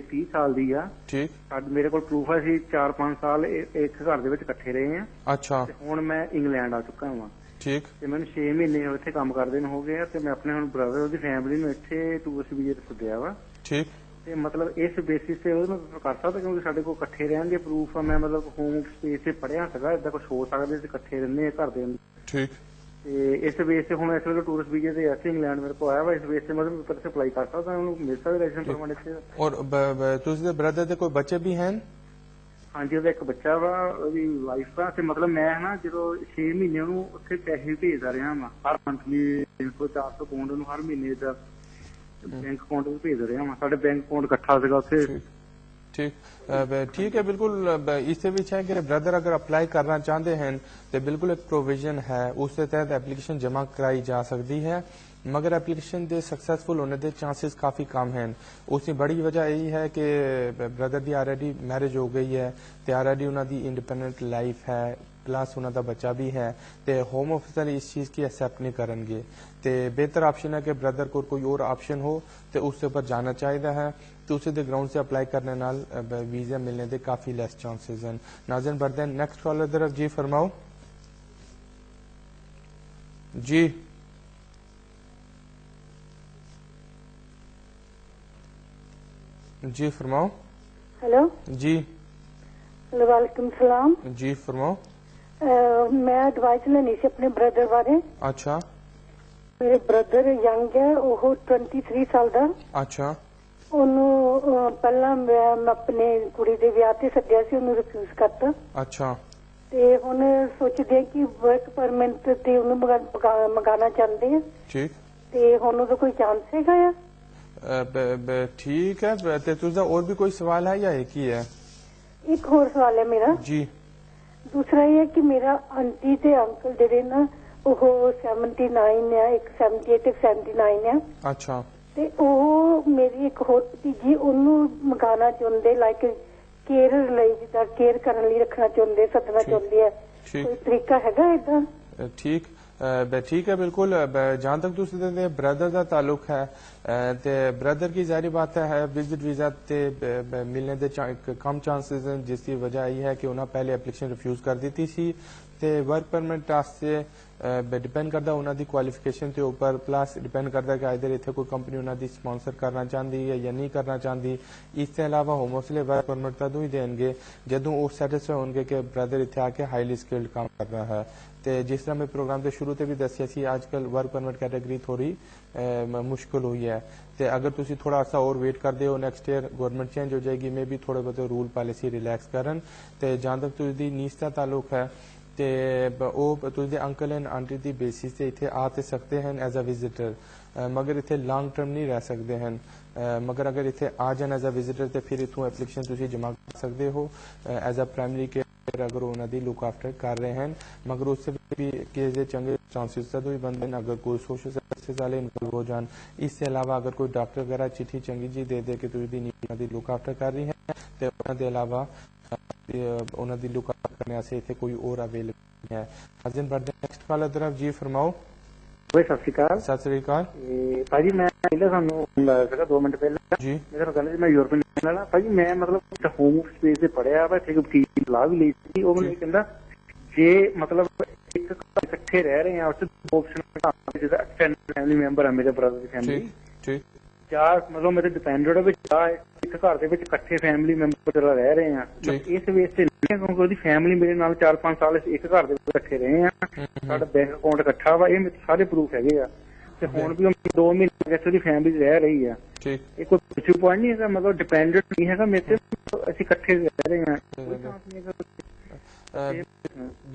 Speaker 11: 30 ਸਾਲ ਦੀ ਆ।
Speaker 1: ਠੀਕ।
Speaker 11: ਮੇਰੇ ਕੋਲ ਪ੍ਰੂਫ ਹੈ, ਅਸੀਂ 4-5 ਸਾਲ ਇੱਕ ਘਰ ਦੇ ਵਿੱਚ ਇਕੱਠੇ ਰਹੇ ਆ।
Speaker 1: ਅੱਛਾ।
Speaker 11: ਤੇ ਹੁਣ ਮੈਂ ਇੰਗਲੈਂਡ ਆ ਚੁੱਕਾ ਹਾਂ।
Speaker 1: ਠੀਕ।
Speaker 11: ਤੇ ਮੈਨੂੰ 6 ਮਹੀਨੇ ਇੱਥੇ ਕੰਮ ਕਰਦੇ ਨੂੰ ਹੋ ਗਏ ਆ, ਤੇ ਮੈਂ ਆਪਣੇ ਹੁਣ ਬ੍ਰਦਰ ਉਹਦੀ ਫੈਮਿਲੀ ਨੂੰ ਇੱਥੇ ਟੂਰਿਸਟ ਵੀਜ਼ੇ ਤੇ ਸੱਦਿਆ ਵਾ।
Speaker 1: ਠੀਕ।
Speaker 11: ਤੇ ਮਤਲਬ ਇਸ ਬੇਸਿਸ ਤੇ ਉਹਨੂੰ ਕਰ ਸਕਦਾ, ਕਿਉਂਕਿ ਸਾਡੇ ਕੋਲ ਇਕੱਠੇ ਰਹਿਣਗੇ ਪ੍ਰੂਫ ਆ। ਮੈਂ ਮਤਲਬ ਹੋਮ ਸਪੇਸ ਤੇ ਪੜਿਆ ਸੀਗਾ, ਏਦਾਂ ਕੁਝ ਹੋ ਸਕਦਾ, ਤੇ ਇਕੱਠੇ ਰਹਿੰਦੇ ਆ ਘਰ ਦੇ ਅੰਦਰ।
Speaker 1: ਠੀਕ।
Speaker 11: ਤੇ ਇਸ ਬੇਸ ਤੇ ਹੁਣ ਇਸ ਵੇਲੇ ਟੂਰਿਸਟ ਵੀਜ਼ੇ ਤੇ ਇੱਥੇ ਇੰਗਲੈਂਡ ਮੇਰੇ ਕੋਲ ਆਇਆ ਵਾ, ਇਸ ਬੇਸ ਤੇ ਮਤਲਬ ਉੱਪਰ ਸੇ ਅਪਲਾਈ ਕਰ ਸਕਦਾ, ਉਹਨੂੰ ਮਿਲ ਸਕਦਾ ਰੈਜ਼ੀਡੈਂਟ ਪਰਮਿਟ ਇੱਥੇ।
Speaker 1: ਔਰ ਤੁਸੀਂ ਬ੍ਰਦਰ ਦੇ ਕੋਈ ਬੱਚੇ ਵੀ ਹਨ?
Speaker 11: ਹਾਂਜੀ, ਉਹਦਾ ਇੱਕ ਬੱਚਾ ਵਾ, ਉਹਦੀ ਵਾਈਫ ਆ। ਤੇ ਮਤਲਬ ਮੈਂ ਨਾ ਜਦੋਂ 6 ਮਹੀਨੇ ਉਹਨੂੰ ਉੱਥੇ ਪੈਸੇ ਭੇਜਦਾ ਰਿਹਾ ਵਾ, ਹਰ ਮੰਥਲੀ 300-400 ਪਾਉਂਡ ਉਹਨੂੰ ਹਰ ਮਹੀਨੇ ਦਾ ਬੈਂਕ ਅਕਾਊਂਟ ਵਿੱਚ ਭੇਜ ਰਿਹਾ ਵਾ। ਸਾਡੇ ਬੈਂਕ ਅਕਾਊਂਟ ਇਕੱਠਾ ਸੀਗਾ ਉੱਥੇ।
Speaker 1: ठीक ठीक है, बिल्कुल। इससे भी है कि ब्रदर अगर अप्लाई करना चाहते हैं तो बिल्कुल एक प्रोविजन है, उसके तहत एप्लीकेशन जमा कराई जा सकती है, मगर एप्लीकेशन दे सक्सेसफुल होने के चांसेस काफ़ी कम हैं। उसकी बड़ी वजह यही है कि ब्रदर की ऑलरेडी मैरिज हो गई है, तो ऑलरेडी उन्होंने इंडिपेंडेंट लाइफ है, प्लस उन्होंने बच्चा भी है, तो होम ऑफिसर इस चीज़ की एक्सेप्ट नहीं करेंगे। तो बेहतर ऑप्शन है कि ब्रदर को कोई और ऑप्शन हो तो उसके ऊपर जाना चाहिए है, तो उसे दे ग्राउंड से अप्लाई करने नाल वीजा मिलने के काफ़ी लेस चांसेस हैं। नाज़रीन बढ़ते हैं नेक्स्ट कॉलर तरफ। जी फरमाओ। जी जी फरमाओ।
Speaker 12: हेलो
Speaker 1: जी।
Speaker 12: वालेकुम सलाम।
Speaker 1: जी फरमाओ।
Speaker 12: मैं एडवाइस लेनी सी अपने ब्रदर बारे।
Speaker 1: अच्छा।
Speaker 12: मेरे ब्रदर यंग है, वो 23 साल ਦਾ।
Speaker 1: अच्छा।
Speaker 12: ਉਹਨੂੰ ਪਹਿਲਾਂ ਮੈਂ ਆਪਣੇ ਕੁੜੀ ਦੇ ਵਿਆਹ ਤੇ ਸੱਦਿਆ ਸੀ, ਉਹਨੂੰ ਰਿਫਿਊਜ਼ ਕਰਤਾ।
Speaker 1: ਅੱਛਾ।
Speaker 12: ਤੇ ਹੁਣ ਸੋਚਦੇ ਆ ਕਿ ਵਰਕ ਪਰਮਿਟ ਤੇ ਉਹਨੂੰ ਮੰਗਾਣਾ ਚਾਹੁੰਦੇ ਆ।
Speaker 1: ਠੀਕ।
Speaker 12: ਤੇ ਹੁਣ ਉਹਦਾ ਕੋਈ ਚਾਂਸ ਹੈਗਾ ਆ?
Speaker 1: ठीक है। ਤੇ तुझा और भी कोई सवाल है या एक ही है?
Speaker 12: ਇੱਕ ਹੋਰ ਸਵਾਲ ਹੈ ਮੇਰਾ।
Speaker 1: जी।
Speaker 12: ਦੂਸਰਾ ਇਹ ਹੈ ਕਿ ਮੇਰਾ ਆਂਟੀ ਤੇ ਅੰਕਲ ਜਿਹੜੇ ਨਾ ਉਹ 79 ਆ, ਇੱਕ 78 ਤੇ 79 ਆ।
Speaker 1: ਅੱਛਾ।
Speaker 12: ਤੇ ਉਹ ਮੇਰੀ ਇੱਕ ਹੋਰ ਭਤੀਜੀ, ਉਹਨੂੰ ਮੰਗਾਣਾ ਚਾਹੁੰਦੇ, ਲਾਈਕ ਕੇਅਰ ਲਈ, ਜਿੱਦਾਂ ਕੇਅਰ ਕਰਨ ਲਈ ਰੱਖਣਾ ਚਾਹੁੰਦੇ, ਸੱਦਣਾ ਚਾਹੁੰਦੇ ਆ। ਕੋਈ ਤਰੀਕਾ ਹੈਗਾ ਏਦਾਂ?
Speaker 1: ठीक ठीक है, बिल्कुल। जहां तक तुझे ब्रदर का ताल्लुक है, ते ब्रदर की जाहिर बात है विजिट वीजा ते मिलने के कम चांसेस हैं, जिसकी वजह यही है कि उन्हें पहले एप्लीकेशन रिफ्यूज कर दी थी। ते वर्क परमिट से डिपेंड करता उन्होंने क्वालिफिकेशन के ऊपर, प्लस डिपेंड करता कि इधर इतने कोई कंपनी उन्होंने स्पॉन्सर करना चाहती है या नहीं करना चाहती। इसके अलावा होम ऑफिस वर्क परमिट तदों ही देंगे जदों वो सैटिस्फाई होंगे कि ब्रदर इतने आके हाईली स्किल्ड काम कर रहा है। तो जिस तरह मैं प्रोग्राम के शुरू से भी दसिया सी, आजकल वर्क परमिट कैटेगरी थोड़ी मुश्किल हुई है। तो अगर तुम थोड़ा अर्सा और वेट करते हो, नैक्सट ईयर गवर्नमेंट चेंज हो जाएगी, मे भी थोड़े बहुत रूल पॉलिसी रिलैक्स करन। तो जहां तक तुझी नीस का ताल्लुक है, तो तुझे अंकल एंड आंटी की बेसिस से इतने आ तो सकते हैं एज अ विजिटर, मगर इतने लॉन्ग टर्म नहीं रह सकते हैं। मगर अगर इतने आ जाए एज अ विजिटर तो फिर इतों एप्लीकेशन तुम जमा कर सकते हो एज अ प्राइमरी केयर, अगर उन्होंने लुक आफ्टर कर रहे हैं। मगर उससे भी किसी चंगे चांसेस तो भी बनते हैं अगर कोई सोशल सर्विस वाले इन्वॉल्व हो जान। इसके अलावा अगर कोई डॉक्टर वगैरह चिट्ठी चंगी जी दे दे कि तुझी लुक आफ्टर कर रही है, तो उन्होंने अलावा उन्होंने लुक आफ्टर करने से इतने कोई और अवेलेबल है। हाजिर बढ़ते नेक्स्ट कॉलर तरफ। जी फरमाओ।
Speaker 11: सत श्री अकाल।
Speaker 1: सत श्री अकाल
Speaker 11: भाजी, मैं पहले थानू 2 मिनट पहले
Speaker 1: जी
Speaker 11: मेरे को कहना मैं यूरोपियन वाला भाजी, मैं मतलब होम स्पेस से पढ़िया वा, ठीक वकील सलाह भी ली थी। वो मैंने कहता जे मतलब एक इकट्ठे रह रहे हैं, उससे 2 ऑप्शन, जैसे एक्सटेंडेड फैमिली मैंबर है मेरे ब्रदर की फैमिली,
Speaker 1: ठीक
Speaker 11: क्या मतलब मेरे डिपेंडेंट है एक घर ਦੇ ਵਿੱਚ ਇਕੱਠੇ ਫੈਮਿਲੀ ਮੈਂਬਰ ਜਿਹੜਾ ਰਹਿ ਰਹੇ ਆ। ਇਸ ਵੇਸ ਤੇ ਨਹੀਂ, ਕਿਉਂਕਿ ਉਹਦੀ ਫੈਮਿਲੀ ਮੇਰੇ ਨਾਲ 4-5 ਸਾਲ ਇੱਕ ਘਰ ਦੇ ਵਿੱਚ ਇਕੱਠੇ ਰਹੇ ਆ। ਸਾਡਾ ਬੈਂਕ ਅਕਾਊਂਟ ਇਕੱਠਾ ਵਾ, ਇਹ ਮੇਰੇ ਸਾਰੇ ਪ੍ਰੂਫ ਹੈਗੇ ਆ। ਤੇ ਹੁਣ ਵੀ 2 ਮਹੀਨੇ ਵਿੱਚ ਉਹਦੀ ਫੈਮਿਲੀ ਰਹਿ ਰਹੀ ਆ। ਇਹ ਕੋਈ ਇਸ਼ੂ ਪੁਆਇੰਟ ਨਹੀਂ ਹੈਗਾ, ਮਤਲਬ ਡਿਪੈਂਡੈਂਟ ਨਹੀਂ ਹੈਗਾ ਮੇਰੇ ਤੇ, ਅਸੀਂ ਇਕੱਠੇ ਰਹਿ ਰਹੇ ਆ।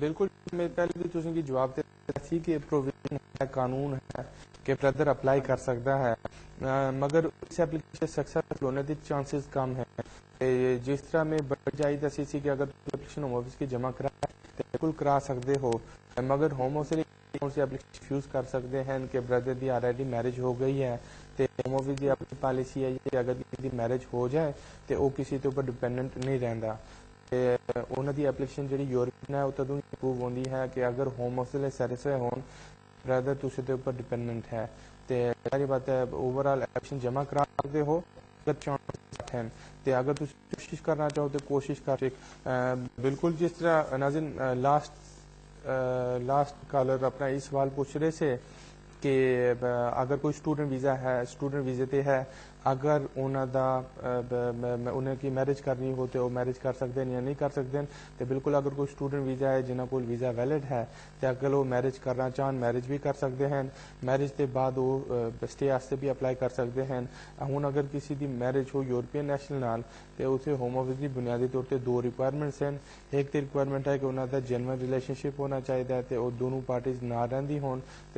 Speaker 1: बिल्कुल। मैं पहले भी तुझे जवाब देती कि प्रोविजन है, कानून है कि ब्रदर अप्लाई कर सकता है, मगर इस एप्लीकेशन सक्सेसफुल होने के चांसेस कम है। जिस तरह में बढ़ जाए दसी सी कि अगर एप्लीकेशन होम ऑफिस की जमा करा तो बिल्कुल करा सकते हो, मगर होम ऑफिस से एप्लीकेशन यूज कर सकते हैं कि ब्रदर की ऑलरेडी मैरिज हो गई है। तो होम ऑफिस की अपनी पॉलिसी है कि अगर किसी की मैरिज हो जाए तो वो किसी के ऊपर डिपेंडेंट नहीं रहता। उन्होंने एप्लीकेशन जी यूरोपियन है वो तदों अप्रूव होती है कि अगर होम ऑफिस सैटिस्फाई हो ਬ੍ਰਦਰ ਤੁਸੀਂ ਦੇ ਉੱਪਰ ਡਿਪੈਂਡੈਂਟ ਹੈ ਤੇ ਸਾਰੀ ਬਾਤ ਹੈ ਓਵਰਆਲ ਐਪਲੀਕੇਸ਼ਨ ਜਮ੍ਹਾਂ ਕਰਾ ਸਕਦੇ ਹੋ ਤੇ ਅਗਰ ਤੁਸੀਂ ਕੋਸ਼ਿਸ਼ ਕਰਨਾ ਚਾਹੋ ਤੇ ਕੋਸ਼ਿਸ਼ ਕਰ ਬਿਲकुल जिस तरह नाज़रीन लास्ट कॉलर अपना ये सवाल पूछ रहे थे कि अगर कोई स्टूडेंट वीज़ा है स्टूडेंट वीज़े ते है अगर उन्हें की मैरिज करनी हो तो मैरिज कर सकते हैं या नहीं कर सकते तो बिल्कुल अगर कोई स्टूडेंट वीज़ा है जिन्होंने कोई वीज़ा वैलिड है तो अगर वो मैरिज करना चाहन मैरिज भी कर सकते हैं मैरिज के बाद वो स्टे वास्ते भी अप्लाई कर सकते हैं हूँ अगर किसी की मैरिज हो यूरोपियन नेशनल नाल तो उसे होम ऑफिस की बुनियादी तौर पर 2 रिक्वायरमेंट्स हैं एक तो रिक्वायरमेंट है कि उन्होंने जेन्युइन रिलेशनशिप होना चाहिए तो वो दोनों पार्टीज ना रही हो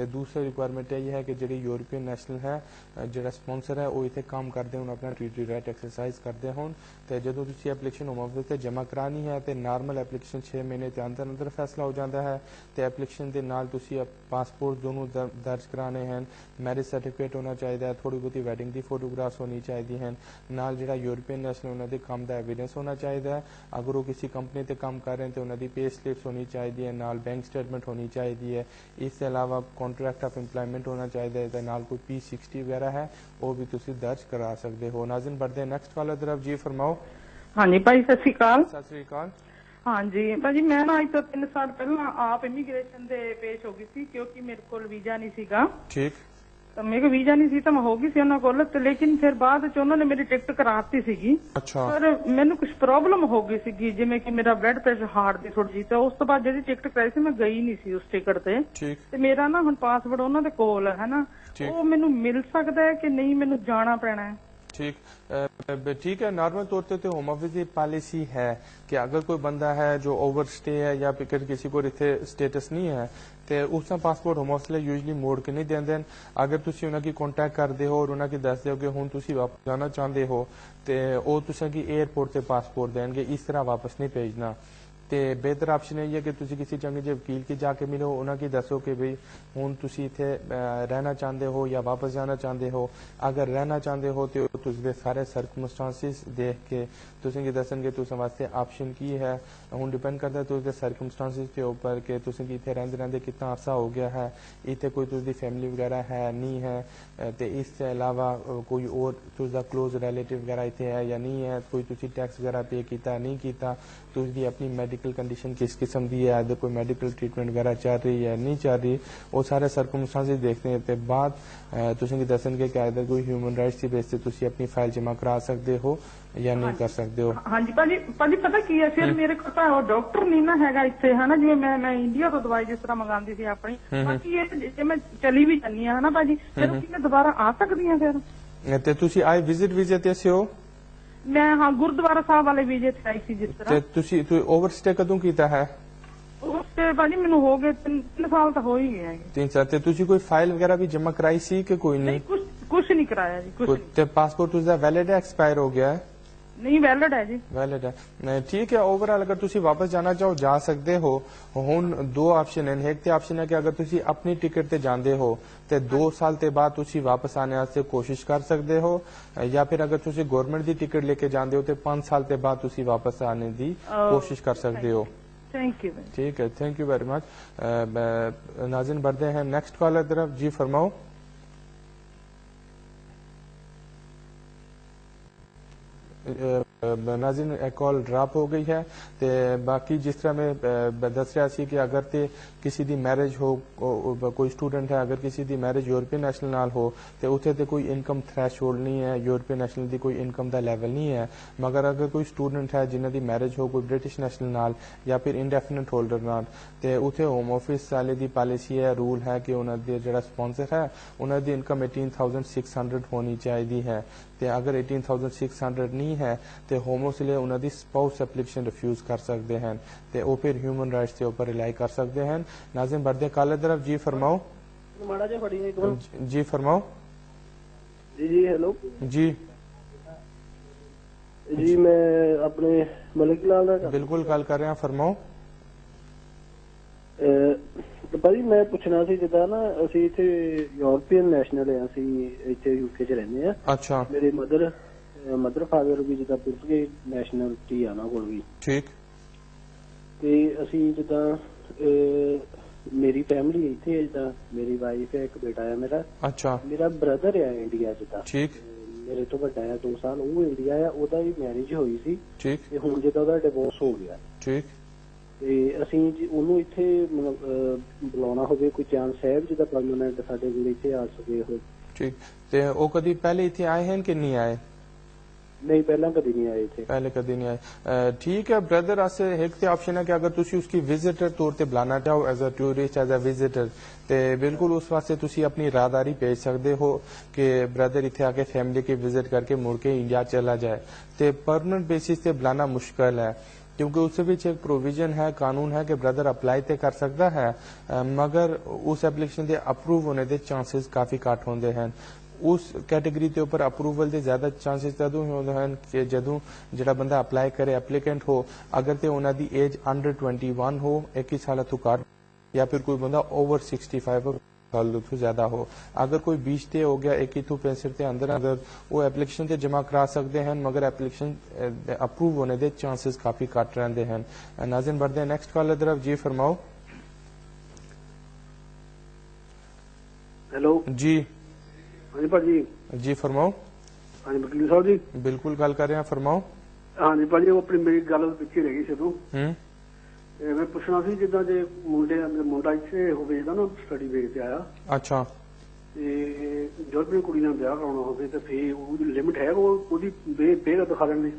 Speaker 1: दूसरी रिक्वायरमेंट यही है कि जी यूरोपियन नेशनल है जो स्पॉन्सर है वो इतने काम करते हो अपना ट्रीटी राइट एक्सरसाइज करते हो तो जो तुम एप्लीकेशन होम ऑफिस से जमा करानी है तो नॉर्मल एप्लीकेशन 6 महीने के अंदर अंदर फैसला हो जाता है तो एप्लीकेशन के नाल पासपोर्ट दोनों दर्ज कराने हैं मैरिज सर्टिफिकेट होना चाहिए थोड़ी बहुत वैडिंग की फोटोग्राफ्स होनी चाहिए हैं नाल जो यूरोपियन नेशनल उन्होंने काम का एविडेंस होना चाहिए अगर वो किसी कंपनी से काम कर रहे हैं तो उन्होंने पे स्लिप्स होनी चाहिए नाल बैंक स्टेटमेंट होनी चाहिए इसके अलावा कॉन्ट्रैक्ट ऑफ एम्प्लॉयमेंट होना चाहिए नाल कोई P60 वगैरह है वो भी तुम दर्ज करा सकते हो नाज़रीन बढ़ते नेक्स्ट कॉलर तरफ जी फरमाओ
Speaker 13: हाँ जी भाई सत श्री अकाल
Speaker 1: सत श्री अकाल
Speaker 13: हाँ जी भाजी मैं ना अज तो 3 साल पहला आप इमीग्रेशन से पेश हो गई थी क्योंकि मेरे को वीजा नहीं सीगा
Speaker 1: ठीक
Speaker 13: तो मेरे को वीजा नहीं सी तो मैं हो गई सी उन्होंने कोल तो लेकिन फिर बाद च उन्होंने मेरी टिकट कराती सीगी
Speaker 1: अच्छा
Speaker 13: पर मैंने कुछ प्रॉब्लम हो गई सीगी जिवें कि मेरा ब्लड प्रेशर हार्ट दी थोड़ी जी तो उस तो बाद जी टिकट कराई सी मैं गई नहीं सी उस टिकट ते
Speaker 1: ठीक
Speaker 13: मेरा ना हुण पासपोर्ट उन्होंने दे कोल है ना वो मैनू मिल सकता है कि नहीं मैनू जाना पैना है
Speaker 1: ठीक है नॉर्मल तौर पे तो होम ऑफिस की पॉलिसी है कि अगर कोई बंदा है जो ओवर स्टे है या फिर किसी को इतने स्टेटस नहीं है तो उसका पासपोर्ट होम ऑफिस यूजली मोड़ के नहीं देंगे अगर तुम उन्होंने कॉन्टैक्ट करते हो और उन्होंने दस दो कि हुण तुसीं वापस जाना चाहते हो तो वो तुसें एयरपोर्ट से पासपोर्ट देंगे इस तरह वापस नहीं भेजना तो बेहतर ऑप्शन यही है कि तुसी किसी चंगे जे वकील की जाके मिलो उन्होंने दसो कि भाई हुण तुसी इत्थे रहना चाहते हो या वापस जाना चाहते हो अगर रहना चाहते हो तो तुसदे सारे सर्कमस्टांसिस देख के तुसें दसणगे तुसें वास्ते ऑप्शन की है हुण डिपेंड करता है तुसदे सर्कमस्टांसिस के ऊपर कि तुसें इत्थे रहिंदे रहिंदे कितना अरसा हो गया है इत्थे कोई तुसदी फैमिली वगैरह है नहीं है तो इसके अलावा कोई और तुसदा क्लोज रिलेटिव वगैरह इत्थे है या नहीं है कोई तुसी टैक्स वगैरह पे कीता नहीं कीता तुसदी अपनी मेडिकल कंडीशन किस किस्म की है अगर कोई मेडिकल ट्रीटमेंट वगैरह चल रही है नहीं चल रही वो सारे सर्कमस्टांसिस देखने के बाद तुसें दसणगे कि अगर कोई ह्यूमन राइट्स की बेस से तुसी अपनी फाइल जमा करा सकते हो या नहीं कर सकते हो
Speaker 13: हाँ जी भाजी पता की है फिर मेरे को तो डॉक्टर नहीं ना है इतने है ना जिवें मैं इंडिया तो दवाई जिस तरह मंगाती थी अपनी बाकी ये जे मैं चली भी जानी है ना भाजी फिर मैं दोबारा आ सकती हूँ फिर
Speaker 1: ते तुसी आए विजिट वीजे ते से हो
Speaker 13: मैं हाँ गुरुद्वारा साहब वाले वीजे ते आई थी जिस तरह
Speaker 1: तुसी ओवरस्टे कदों कीता है
Speaker 13: उससे भाजी मैनू हो गए 3 साल तो हो ही गए
Speaker 1: 3 साल ते तुसी कोई फाइल वगैरह भी जमा कराई सी कि कोई नहीं
Speaker 13: कुछ नहीं कराया जी कुछ
Speaker 1: ते पासपोर्ट तुझा वैलिड है एक्सपायर हो गया है
Speaker 13: नहीं वैलिड है जी
Speaker 1: वैलिड है ठीक है ओवरऑल अगर तुसी वापस जाना चाहो जा सकते हो हुण 2 ऑप्शन है एक तो ऑप्शन है कि अगर तुसी अपनी टिकट ते जांदे हो तो 2 साल के बाद तुसी वापस आने वास्ते कोशिश कर सकते हो या फिर अगर तुसी गवर्नमेंट की टिकट लेके जांदे हो तो 5 साल के बाद तुसी वापस आने की कोशिश कर सकते हो
Speaker 13: थैंक यू
Speaker 1: ठीक है थैंक यू वेरी मच नाज़रीन बढ़ते हैं नेक्स्ट कॉलर तरफ जी फरमाओ नाज़रीन एक कॉल ड्रॉप हो गई है तो बाकी जिस तरह मैं दस रहा सी कि अगर ते किसी दी मैरिज हो कोई स्टूडेंट है अगर किसी दी मैरिज यूरोपियन नेशनल नाल हो तो उत्थे ते कोई इनकम थ्रैशहोल्ड नहीं है यूरोपियन नेशनल दी कोई इनकम दा लेवल नहीं है मगर अगर कोई स्टूडेंट है जिन्हां दी मैरिज हो कोई ब्रिटिश नेशनल नाल या फिर इंडेफिनेट होल्डर नाल तो उत्थे होम ऑफिस वाले दी पॉलिसी है रूल है कि उन्हां दे जिहड़ा स्पॉन्सर है उन्हां दी इनकम 18,600 होनी चाहिए है तो अगर 18,600 नहीं है तो होम ऑफिस लिए उन्होंने स्पाउस एप्लीकेशन रिफ्यूज कर सकते हैं तो वो फिर ह्यूमन राइट्स के ऊपर रिलाई कर सकते हैं नाज़रीन बढ़ते काले तरफ जी फरमाओ जी फरमाओ
Speaker 14: जी हेलो
Speaker 1: जी
Speaker 14: जी मैं अपने मलिक लाल
Speaker 1: बिल्कुल गल कर रहे हैं फरमाओ
Speaker 14: भाई मैं ਪੁੱਛਣਾ ਸੀ ਜਿੱਦਾਂ ਨਾ ਅਸੀਂ ਇੱਥੇ ਯੂਰਪੀਅਨ ਨੈਸ਼ਨਲ ਆ ਅਸੀਂ ਇੱਥੇ ਯੂਕੇ 'ਚ ਰਹਿੰਦੇ ਆ
Speaker 1: ਅੱਛਾ
Speaker 14: ਮੇਰੇ ਮਦਰ ਫਾਦਰ ਵੀ ਜਿੱਦਾਂ ਪੁਰਤਗਾਲੀ ਨੈਸ਼ਨਲਿਟੀ ਆ ਨਾ ਕੋਲ ਵੀ
Speaker 1: ਠੀਕ
Speaker 14: ਤੇ ਅਸੀਂ ਜਿੱਦਾਂ ਮੇਰੀ ਫੈਮਿਲੀ ਇੱਥੇ ਹੈ, ਜਿੱਦਾਂ ਮੇਰੀ ਵਾਈਫ ਹੈ, ਇੱਕ ਬੇਟਾ ਹੈ ਮੇਰਾ।
Speaker 1: ਅੱਛਾ।
Speaker 14: ਮੇਰਾ ਬ੍ਰਦਰ ਹੈ ਇੰਡੀਆ ਜਿੱਦਾਂ।
Speaker 1: ਠੀਕ।
Speaker 14: ਮੇਰੇ ਤੋਂ ਵੱਡਾ ਹੈ 2 ਸਾਲ, ਉਹ ਇੰਡੀਆ ਆ, ਉਹਦਾ ਵੀ ਮੈਰਿਜ ਹੋਈ ਸੀ।
Speaker 1: ਠੀਕ।
Speaker 14: ਤੇ ਹੁਣ ਜਿੱਦਾਂ ਉਹਦਾ ਡਿਵੋਰਸ ਹੋ ਗਿਆ।
Speaker 1: ਠੀਕ।
Speaker 14: ਤੇ ਅਸੀਂ ਉਹਨੂੰ ਇੱਥੇ ਬੁਲਾਉਣਾ ਹੋਵੇ, ਕੋਈ ਚਾਂਸ ਹੈ ਜਿੱਦਾਂ ਪਰਮਾਨੈਂਟ ਸਾਡੇ ਕੋਲ ਇੱਥੇ ਆ ਸਕੇ ਉਹ?
Speaker 1: ਠੀਕ। ਤੇ ਉਹ ਕਦੀ ਪਹਿਲੇ ਇੱਥੇ ਆਏ ਹਨ ਕਿ ਨਹੀਂ ਆਏ?
Speaker 14: नहीं पहला कभी नहीं आए थे।
Speaker 1: पहले कभी नहीं आए। ठीक है ब्रदर, आसे एक ते ऑप्शन है कि अगर तुसी उसकी विजिटर तौर ते बुलाना चाहो as a tourist as a visitor ते बिल्कुल उस वास्ते तुसी अपनी राहदारी भेज सकते हो कि ब्रदर इत्थे आके फैमिली की विजिट करके मुड़ के इंडिया चला जाए। ते परमानेंट बेसिस ते बुलाना मुश्किल है क्योंकि उस विच एक प्रोविजन है, कानून है कि ब्रदर अप्लाई ते कर सकता है मगर उस एप्लीकेशन के अप्रूव होने के चांसेस काफी घट होंगे हैं। उस कैटेगरी के उपर अप्रूवल के ज्यादा चांसेस तदों होंदे हैं कि जदों जिहड़ा बंदा अप्लाई करे एप्लीकेंट हो अगर तो उन्हां दी एज अंडर 21 हो, 21 साल तो घट, या फिर कोई बंदा ओवर 65 साल तो ज्यादा हो। अगर कोई 20 ते हो गया 21 तो 65 के अंदर अगर वो एप्लीकेशन ते जमा करा सकते हैं मगर एप्लीकेशन अप्रूव होने के चांसेस काफी घट रहिंदे हैं। नाज़रीन बढ़ते हैं नेक्स्ट कॉल की तरफ। जी फरमाओ।
Speaker 15: हेलो
Speaker 1: जी।
Speaker 15: हाँ जी भाजी।
Speaker 1: जी फरमाओ।
Speaker 15: हाँ जी वकील साहब जी।
Speaker 1: बिल्कुल गल कर रहे हैं, फरमाओ।
Speaker 15: हाँ जी भाजी, वो अपनी मेरी गल पिछे रह गई सिर्फ मैं पुछना सी जिदा जे मुंडा इत्थे होवे जिदा ना स्टडी बेस ते आया।
Speaker 1: अच्छा।
Speaker 15: ते जद अपनी कुड़ी नाल ब्याह कराउणा होवे ते फिर ओदी लिमिट है ओदी बेग दिखा देण दी?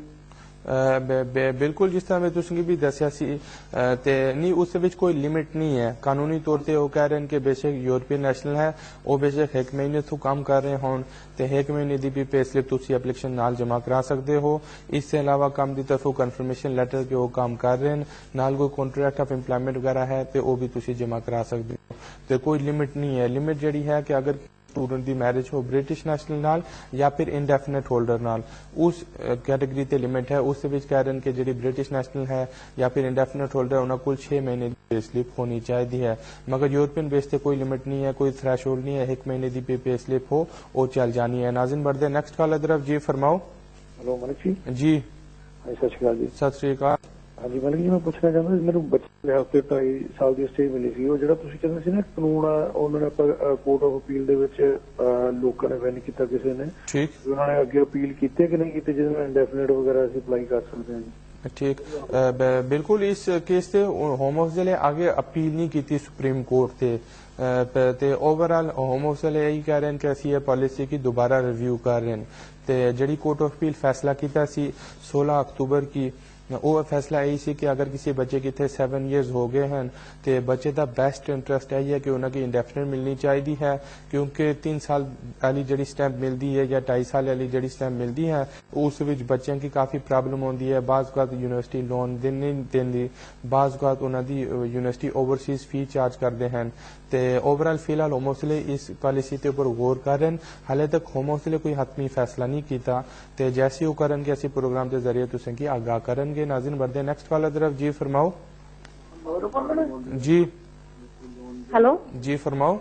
Speaker 1: बिल्कुल जिस तरह मैं तुसेंगी भी दस्या सी ते नहीं उस विच कोई लिमिट नहीं है। कानूनी तौर पे वो कह रहे हैं कि बेशक यूरोपियन नेशनल है वो बेशक 1 महीने तो काम कर रहे हों ते 1 महीने की भी पे स्लिप तुसी एप्लीकेशन नाल जमा करा सकते हो। इससे अलावा काम की तरफों कन्फर्मेशन लेटर के वो काम कर रहे हैं नाल कोई कॉन्ट्रैक्ट ऑफ एम्प्लॉयमेंट वगैरह है तो वो भी तुसी जमा करा सकते हो। तो कोई लिमिट नहीं है। लिमिट जड़ी है कि अगर स्टूडेंट की मैरिज हो ब्रिटिश नेशनल नाल या फिर इंडेफिनेट होल्डर नाल उस कैटेगरी ते लिमिट है। उस विच कह रहे हैं कि जी ब्रिटिश नेशनल है या फिर इंडेफिनेट होल्डर उन्हें कुल 6 महीने की पे स्लिप होनी चाहिए है मगर यूरोपियन बेस पे कोई लिमिट नहीं है, कोई थ्रेशोल्ड नहीं है। 1 महीने की पे स्लिप हो वो चल जानी है। नाज़रीन बढ़ते नेक्स्ट कॉल की तरफ। जी फरमाओ।
Speaker 16: हेलो मलिक जी।
Speaker 1: जी
Speaker 16: सत श्री अकाल जी।
Speaker 1: सत श्री अकाल।
Speaker 16: हाँ जी मलिक जी, मैं पूछना चाहता मेरे बच्चे हफ्ते 2.5 साल की स्टेज मिली सी, ਜਿਹੜਾ ਤੁਸੀਂ ਕਹਿੰਦੇ ਸੀ ਨਾ ਕਾਨੂੰਨ ਉਹਨਾਂ ਨੇ ਕੋਰਟ ਆਫ ਅਪੀਲ ਦੇ ਵਿੱਚ ਲੋਕਾਂ ਨੇ ਵੈਨ ਕੀਤਾ ਕਿਸੇ ਨੇ।
Speaker 1: ਠੀਕ।
Speaker 16: ਉਹਨਾਂ ਨੇ ਅੱਗੇ ਅਪੀਲ ਕੀਤੇ ਕਿ ਨਹੀਂ ਕੀਤੇ ਜਿਹਦੇ ਨਾਲ ਇੰਡੈਫੀਨਿਟ ਵਗੈਰਾ ਅਸੀਂ ਅਪਲਾਈ ਕਰ ਸਕਦੇ ਹਾਂ ਜੀ?
Speaker 1: ठीक। बिल्कुल इस केस से होम ऑफिस ने आगे अपील नहीं की सुप्रीम कोर्ट ते ओवरऑल होम ऑफिस यही कह रहे हैं कि असं ये पॉलिसी की दोबारा रिव्यू कर रहे हैं ते जड़ी कोर्ट ऑफ अपील फैसला किया 16 अक्तूबर की वो फैसला यही सी कि अगर किसी बच्चे की थे 7 ईयर्स हो गए हैं तो बच्चे का बेस्ट इंटरेस्ट यही है कि उन्हें इंडेफिनेट मिलनी चाहिए है क्योंकि 3 साल वाली जी स्टैंप मिलती है या 2.5 साल वाली जी स्टैंप मिलती है उस बच्चों की काफ़ी प्रॉब्लम होती है। बाज़ यूनिवर्सिटी लोन नहीं देंदी, बाज़ उन्होंने यूनिवर्सिटी ओवरसीज फी चार्ज करते हैं तो ओवरऑल फिलहाल होम ऑफिस इस पॉलिसी के उपर गौर कर रहे हैं। हाले तक होम ऑफिस ने कोई हतमी फैसला नहीं किया तो जैसे वो करेंगे असी प्रोग्राम के जरिए तुसें की आगाह करेंगे। नाज़रीन बढ़ते नेक्स्ट कॉल की तरफ। जी फरमाओ। जी।
Speaker 8: हेलो।
Speaker 1: जी फरमाओ।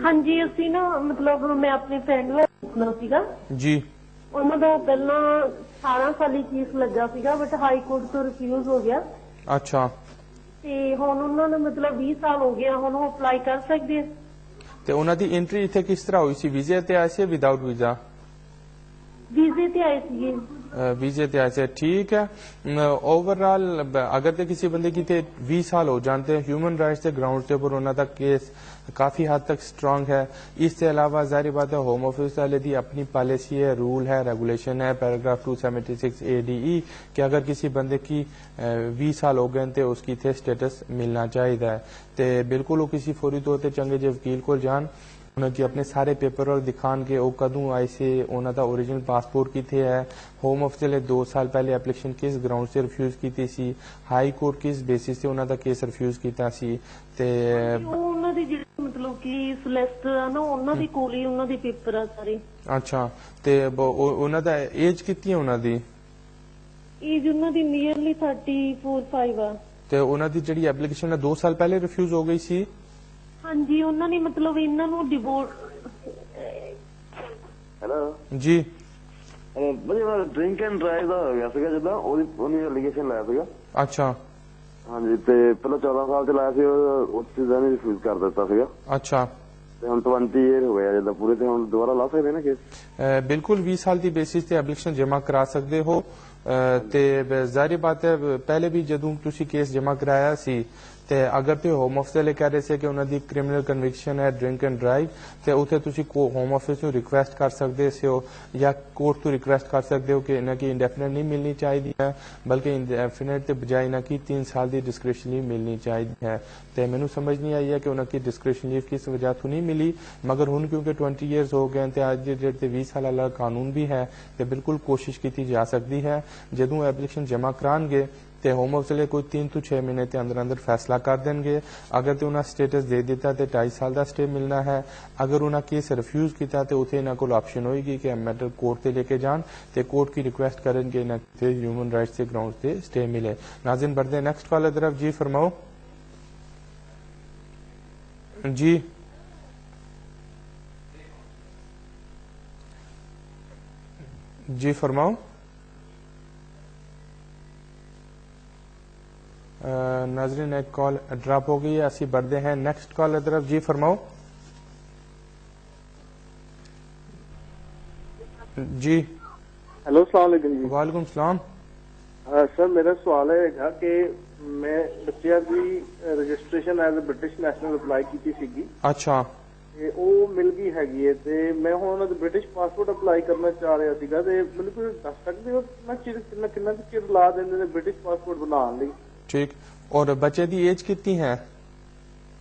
Speaker 8: हाँ जी असी ना मतलब मैं अपनी फ्रेंड पूछना सीगा
Speaker 1: जी।
Speaker 8: ਉਹਨਾਂ ਦਾ ਪਹਿਲਾਂ 18 ਸਾਲੀ ਕੇਸ ਲੱਗਾ ਸੀਗਾ ਬਟ ਹਾਈ ਕੋਰਟ ਤੋਂ ਰਿਫਿਊਜ਼ ਹੋ ਗਿਆ।
Speaker 1: ਅੱਛਾ।
Speaker 8: ਤੇ ਹੁਣ ਉਹਨਾਂ ਨੂੰ ਮਤਲਬ 20 ਸਾਲ ਹੋ ਗਿਆ, ਹੁਣ ਉਹ ਅਪਲਾਈ ਕਰ ਸਕਦੇ ਆ?
Speaker 1: ਤੇ ਉਹਨਾਂ ਦੀ ਐਂਟਰੀ ਇੱਥੇ ਕਿਸ ਤਰ੍ਹਾਂ ਹੋਈ ਸੀ? ਵੀਜ਼ੇ ਤੇ ਆਏ ਸੀ ਵਿਦਆਊਟ ਵੀਜ਼ਾ?
Speaker 8: वीजे ते आए थे।
Speaker 1: वीजे ते आए थे। ठीक है। ओवरऑल अगर तो किसी बंदे की 20 साल हो जानते हैं ह्यूमन राइट्स के ग्राउंड के ऊपर उन्होंने केस काफी हद तक स्ट्रांग है। इससे अलावा जाहिर बात है होम ऑफिस वाले की अपनी पॉलिसी है, रूल है, रेगुलेशन है पैराग्राफ 276 ADE कि अगर किसी बंदे की 20 साल हो गए तो उसकी थे स्टेटस मिलना चाहिए है। तो बिल्कुल वो किसी फौरी तौर पर चंगे जो वकील को जान उन्होंने अपने सारे पेपर वर्क दिखान के वो कदों आए से उन्होंने ओरिजिनल पासपोर्ट किथे है, होम ऑफिस ने 2 साल पहले एप्लीकेशन किस ग्राउंड से रिफ्यूज की सी, हाई कोर्ट किस बेसिस से उन्होंने केस रिफ्यूज किया सी ते
Speaker 8: ਉਹਨਾਂ ਦੀ ਜਿਹੜੀ ਮਤਲਬ ਕਿ ਸੋਲਿਸਿਟਰ ਆ ਨਾ ਉਹਨਾਂ ਦੀ ਕੋਲ ਹੀ ਉਹਨਾਂ ਦੇ ਪੇਪਰ ਆ ਸਾਰੇ।
Speaker 1: ਅੱਛਾ। ਤੇ ਉਹਨਾਂ ਦਾ ਏਜ ਕਿੰਨੀ ਹੈ? ਉਹਨਾਂ ਦੀ
Speaker 8: ਏਜ ਉਹਨਾਂ ਦੀ ਨੀਅਰਲੀ 34-35 ਆ।
Speaker 1: ਤੇ ਉਹਨਾਂ ਦੀ ਜਿਹੜੀ ਐਪਲੀਕੇਸ਼ਨ ਹੈ 2 ਸਾਲ ਪਹਿਲੇ ਰਿਫਿਊਜ਼ ਹੋ ਗਈ ਸੀ।
Speaker 8: ਹਾਂਜੀ ਉਹਨਾਂ ਨੇ ਮਤਲਬ ਇਹਨਾਂ ਨੂੰ ਡਿਵੋਰਸ।
Speaker 17: ਹੈਲੋ
Speaker 1: ਜੀ।
Speaker 17: ਭਾਜੀ ਮੈਂ ਡਰਿੰਕ ਐਂਡ ਡਰਾਈਵ ਦਾ ਹੋ ਗਿਆ ਸੀਗਾ ਜਿੱਦਾਂ ਉਹਦੀ ਐਲੀਗੇਸ਼ਨ ਲਾਇਆ ਸੀਗਾ।
Speaker 1: ਅੱਛਾ।
Speaker 17: ਹਾਂਜੀ ਤੇ ਪਹਿਲਾਂ 14 ਸਾਲ ਚ ਲਾਇਆ ਸੀ, ਉਸ ਚੀਜ਼ ਦਾ ਨਹੀਂ ਰਿਫਿਊਜ਼ ਕਰ ਦਿੱਤਾ ਸੀਗਾ।
Speaker 1: ਅੱਛਾ
Speaker 17: ਤੇ ਹੁਣ 20 ਈਅਰ ਹੋ ਗਿਆ ਜਦੋਂ ਪੂਰੇ, ਤੇ ਹੁਣ ਦੁਬਾਰਾ ਲਾ ਸਕਦੇ ਨਾ ਕੇਸ?
Speaker 1: बिल्कुल 20 साल की बेसिस ते एप्लीकेशन जमा करा सकते हो। ते जाहिर बात है पहले भी जदों तुसी केस जमा कराया सी ते अगर ते होम ऑफिस वाले कह रहे थे कि उन्होंने क्रिमिनल कन्विक्शन है ड्रिंक एंड ड्राइव, तो उत्थे तुसी होम ऑफिस नूं रिक्वेस्ट कर सकते हो या कोर्ट तो रिक्वेस्ट कर सकते हो कि इन्हां की इंडेफिनेट नहीं मिलनी चाहिए है, बल्कि इंडेफिनेट के बजाय इन्हां की 3 साल की डिस्क्रिप्शन लीव मिलनी चाहिए है। तो मैनू समझ नहीं आई है कि उन्हां की डिस्क्रिप्शन लीव किस वजह तो नहीं मिली, मगर हुण क्योंकि 20 ईयर्स हो गए तो अज दे डेट 20 साल वाला कानून भी है, तो बिल्कुल कोशिश की जा सकती है। जदों एप्लीकेशन जमा कराएंगे तो होम ऑफिस वाले कोई 3 तो 6 महीने के अंदर अंदर फैसला कर देंगे। अगर तो उन्हें स्टेटस दे दिता तो 2.5 साल का स्टे मिलना है। अगर उन्हें केस रिफ्यूज किया तो उत्थे इन्हों को ऑप्शन होगी कि मैटर कोर्ट से लेके जान, तो कोर्ट की रिक्वेस्ट करेंगे इन्हें ह्यूमन राइट्स के ग्राउंड से स्टे मिले। नाज़रीन बढ़ते नेक्स्ट कॉल की तरफ। जी फरमाओ। जी जी फरमाओ। नाजरीन एक कॉल ड्रॉप हो गई है, असी बढ़ते हैं नेक्स्ट कॉल की तरफ। जी फरमाओ। जी
Speaker 18: हेलो अस्सलाम वालेकुम जी।
Speaker 1: वालेकुम सलाम।
Speaker 18: सर मेरा सवाल है कि मैं बच्चे की registration as a British national apply की सीगी।
Speaker 1: अच्छा
Speaker 18: ਤੇ ਉਹ ਮਿਲ ਗਈ ਹੈਗੀ ਹੈ ਤੇ ਮੈਂ ਹੁਣ ਬ੍ਰਿਟਿਸ਼ ਪਾਸਪੋਰਟ ਅਪਲਾਈ ਕਰਨਾ ਚਾਹ ਰਿਹਾ ਸੀਗਾ ਤੇ ਮੈਨੂੰ ਕੋਈ ਦੱਸ ਸਕਦੇ ਹੋ ਕਿੰਨਾ ਚਿਰ ਲਾ ਦਿੰਦੇ ਨੇ ਬ੍ਰਿਟਿਸ਼ ਪਾਸਪੋਰਟ ਬਣਾਉਣ ਲਈ?
Speaker 1: ठीक। और बच्चे की एज कितनी है?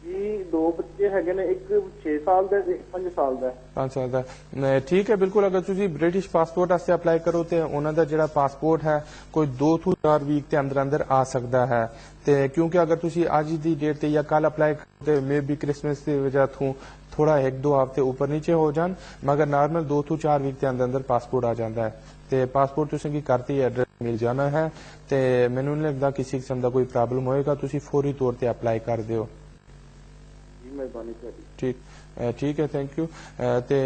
Speaker 18: ਜੀ 2 ਬੱਚੇ ਹੈਗੇ ਨੇ, ਇੱਕ 6 ਸਾਲ ਦਾ ਤੇ 5 ਸਾਲ ਦਾ।
Speaker 1: 5 साल का ठीक है बिल्कुल। अगर तुसी ब्रिटिश पासपोर्ट वास्ते अप्लाई करो तो उन्होंने जिहड़ा पासपोर्ट है कोई 2 ਤੋਂ 4 वीक के अंदर अंदर आ सकता है। तो क्योंकि अगर तुसी अज की डेट या कल अप्लाई करते मे बी क्रिसमस की वजह तो थोड़ा 1-2 हफ्ते ऊपर नीचे हो जान, मगर नॉर्मल 2 ਤੋਂ 4 वीक के अंदर अंदर पासपोर्ट आ जाता है। तो पासपोर्ट तुसें की करते ही एड्रैस मिल जाना है। तो मैनू नहीं लगता किसी किस्म का कोई प्रॉब्लम होएगा, तुसी फौरी तौर पर अप्लाई कर दिओ। ठीक ठीक है, थैंक यू। ते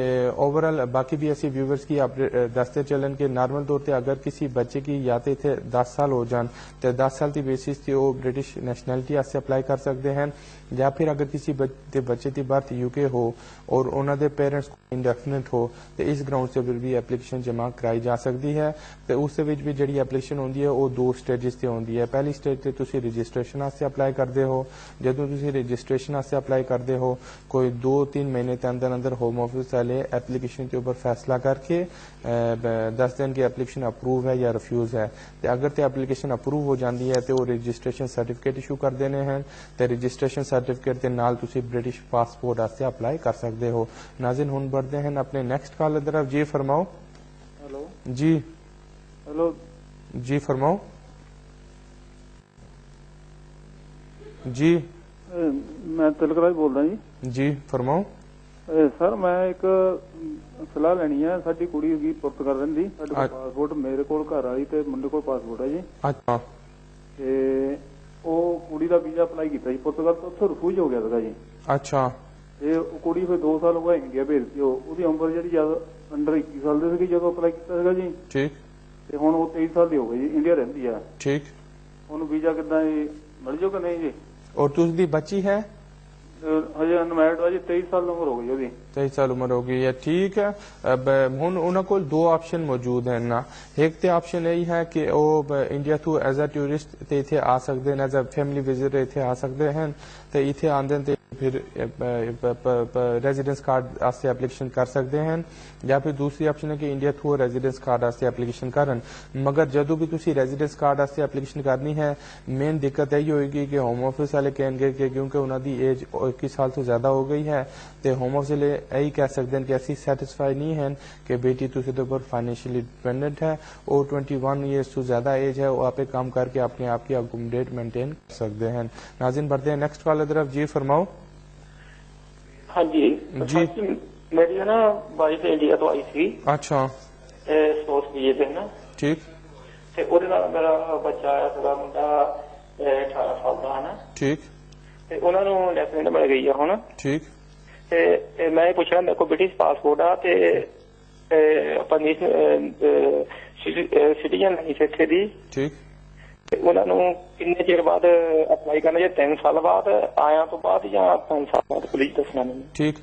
Speaker 1: ओवरऑल बाकी भी ऐसी व्यूवर्स की आप दसते चलन के नॉर्मल तौर पर अगर किसी बच्चे की या तो इतने 10 साल हो जान तो 10 साल की बेसिस से वो ब्रिटिश नैशनैलिटी वास्ते अप्लाई कर सकते हैं, या फिर अगर किसी बच्चे की बर्थ यूके हो और उन्होंने पेरेंट्स इंडेफिनेट हो तो इस ग्राउंड से भी एप्लीकेशन जमा कराई जा सकती है। तो उस भी जी एप्लीकेशन होंगी है वो 2 स्टेजिस से होंगी है। पहली स्टेज से तुम रजिस्ट्रेशन वास्ते अप्लाई करते हो, जदों तुम रजिस्ट्रेशन वास्ते अप्लाई करते हो कोई 2-3 महीने के अंदर अंदर होम ऑफिस वाले एप्लीकेशन के ऊपर फैसला करके दस दिन की एप्लीकेशन अप्रूव है या रिफ्यूज है। तो अगर तो एप्लीकेशन अप्रूव हो जाती है तो वो रजिस्ट्रेशन सर्टिफिकेट इशू कर देने हैं, तो रजिस्ट्रेशन सर्टिफिकेट के नाल तुसी ब्रिटिश पासपोर्ट वास्ते अप्लाई कर सकते हो। नाज़रीन हुण बढ़ते हैं अपने नेक्स्ट कॉल की तरफ। जी फरमाओ।
Speaker 18: हेलो
Speaker 1: जी
Speaker 18: हेलो
Speaker 1: जी फरमाओ। जी
Speaker 18: मैं तिलकराज बोल रहा जी।
Speaker 1: जी फरमाओ।
Speaker 18: सर मैं एक सलाह ਲੈਣੀ ਹੈ। ਸਾਡੀ ਕੁੜੀ ਹੈਗੀ ਪੁਰਤਗਾਲ ਰਹਿੰਦੀ, ਸਾਡੇ ਕੋਲ ਪਾਸਪੋਰਟ, ਮੇਰੇ ਕੋਲ ਘਰ ਵਾਲੀ ਤੇ ਮੁੰਡੇ ਕੋਲ ਪਾਸਪੋਰਟ ਹੈ ਜੀ।
Speaker 1: ਅੱਛਾ।
Speaker 18: ਤੇ ਉਹ ਕੁੜੀ ਦਾ ਵੀਜ਼ਾ ਅਪਲਾਈ ਕੀਤਾ ਜੀ ਪੁਰਤਗਾਲ ਤੋਂ, ਉੱਥੋਂ ਰਿਫਿਊਜ਼ ਹੋ ਗਿਆ ਸੀਗਾ ਜੀ।
Speaker 1: ਅੱਛਾ।
Speaker 18: ਤੇ ਉਹ ਕੁੜੀ ਫਿਰ 2 ਸਾਲ ਹੋ ਗਏ ਇੰਡੀਆ ਭੇਜਤੀ। ਉਹਦੀ ਉਮਰ ਜਿਹੜੀ ਜਦ ਅੰਡਰ 21 ਸਾਲ ਦੀ ਸੀਗੀ ਜਦੋਂ ਅਪਲਾਈ ਕੀਤਾ ਸੀਗਾ ਜੀ।
Speaker 1: ਠੀਕ।
Speaker 18: ਤੇ ਹੁਣ ਉਹ 23 ਸਾਲ ਦੀ ਹੋ ਗਈ ਜੀ, ਇੰਡੀਆ ਰਹਿੰਦੀ ਆ।
Speaker 1: ਠੀਕ।
Speaker 18: ਉਹਨੂੰ ਵੀਜ਼ਾ ਕਿੱਦਾਂ ਮਿਲ ਜਾਊਗਾ ਨਹੀਂ ਜੀ?
Speaker 1: और तुझी बच्ची है?
Speaker 18: हजे अनमैरिड है जी, 23 साल उम्र हो गई ਉਹਦੀ।
Speaker 1: 23 साल उम्र हो गई है, ठीक है। अब हुण उन्हां कोल 2 ऑप्शन मौजूद हैं ना। एक तो ऑप्शन यही है कि वो India through as a tourist ते इत्थे आ सकते हैं, एज अ फैमिली विजिटर इत्थे आ सकते हैं। तो इत्थे आंदे ते फिर रेजिडेंस कार्ड वास्ते एप्लीकेशन कर सकते हैं, या फिर दूसरी ऑप्शन है कि इंडिया थ्रू रेजिडेंस कार्ड वास्ते एप्लीकेशन करन। मगर जदों भी तुसी रेजिडेंस कार्ड वास्ते एप्लीकेशन करनी है, मेन दिक्कत यही होगी कि होम ऑफिस वाले कहेंगे कि क्योंकि उन्होंने एज 21 साल तो ज्यादा हो गई है, तो होम ऑफिस वाले यही कह सकते हैं कि ऐसी सैटिस्फाई नहीं है कि बेटी तुसी तो ऊपर फाइनेंशियली डिपेंडेंट है और 21 ईयर्स तो ज्यादा एज है, वो आप एक काम करके अपने आप की अकोमोडेट मेंटेन कर सकते हैं। नाज़रीन बढ़ते हैं नेक्स्ट कॉल की तरफ। जी फरमाओ।
Speaker 19: हाँ जी जी मेरी है ना वाइफ इंडिया तो आई थी।
Speaker 1: अच्छा।
Speaker 19: स्पोर्ट्स वीजे पे ना।
Speaker 1: ठीक।
Speaker 19: ते ओदे नाल मेरा बच्चा आया था, मुंडा 18 साल का है ना।
Speaker 1: ठीक।
Speaker 19: ते उन्हां नूं डेफिनेट मिल गई है हुण।
Speaker 1: ठीक।
Speaker 19: ते मैं पुछया मेरे को ब्रिटिश पासपोर्ट आ ते अपनी सिटीजन नहीं थे इत्थे दी।
Speaker 1: ठीक।
Speaker 19: ਉਹਨਾਂ ਨੂੰ ਕਿੰਨੇ ਚਿਰ ਬਾਅਦ ਅਪਲਾਈ ਕਰਨਾ, ਜੇ 3 ਸਾਲ ਬਾਅਦ ਆਇਆ ਤੋਂ ਬਾਅਦ ਜਾਂ 5 ਸਾਲ ਬਾਅਦ, ਪਲੀਜ਼ ਦੱਸਣਾ ਮੈਨੂੰ।
Speaker 1: ਠੀਕ,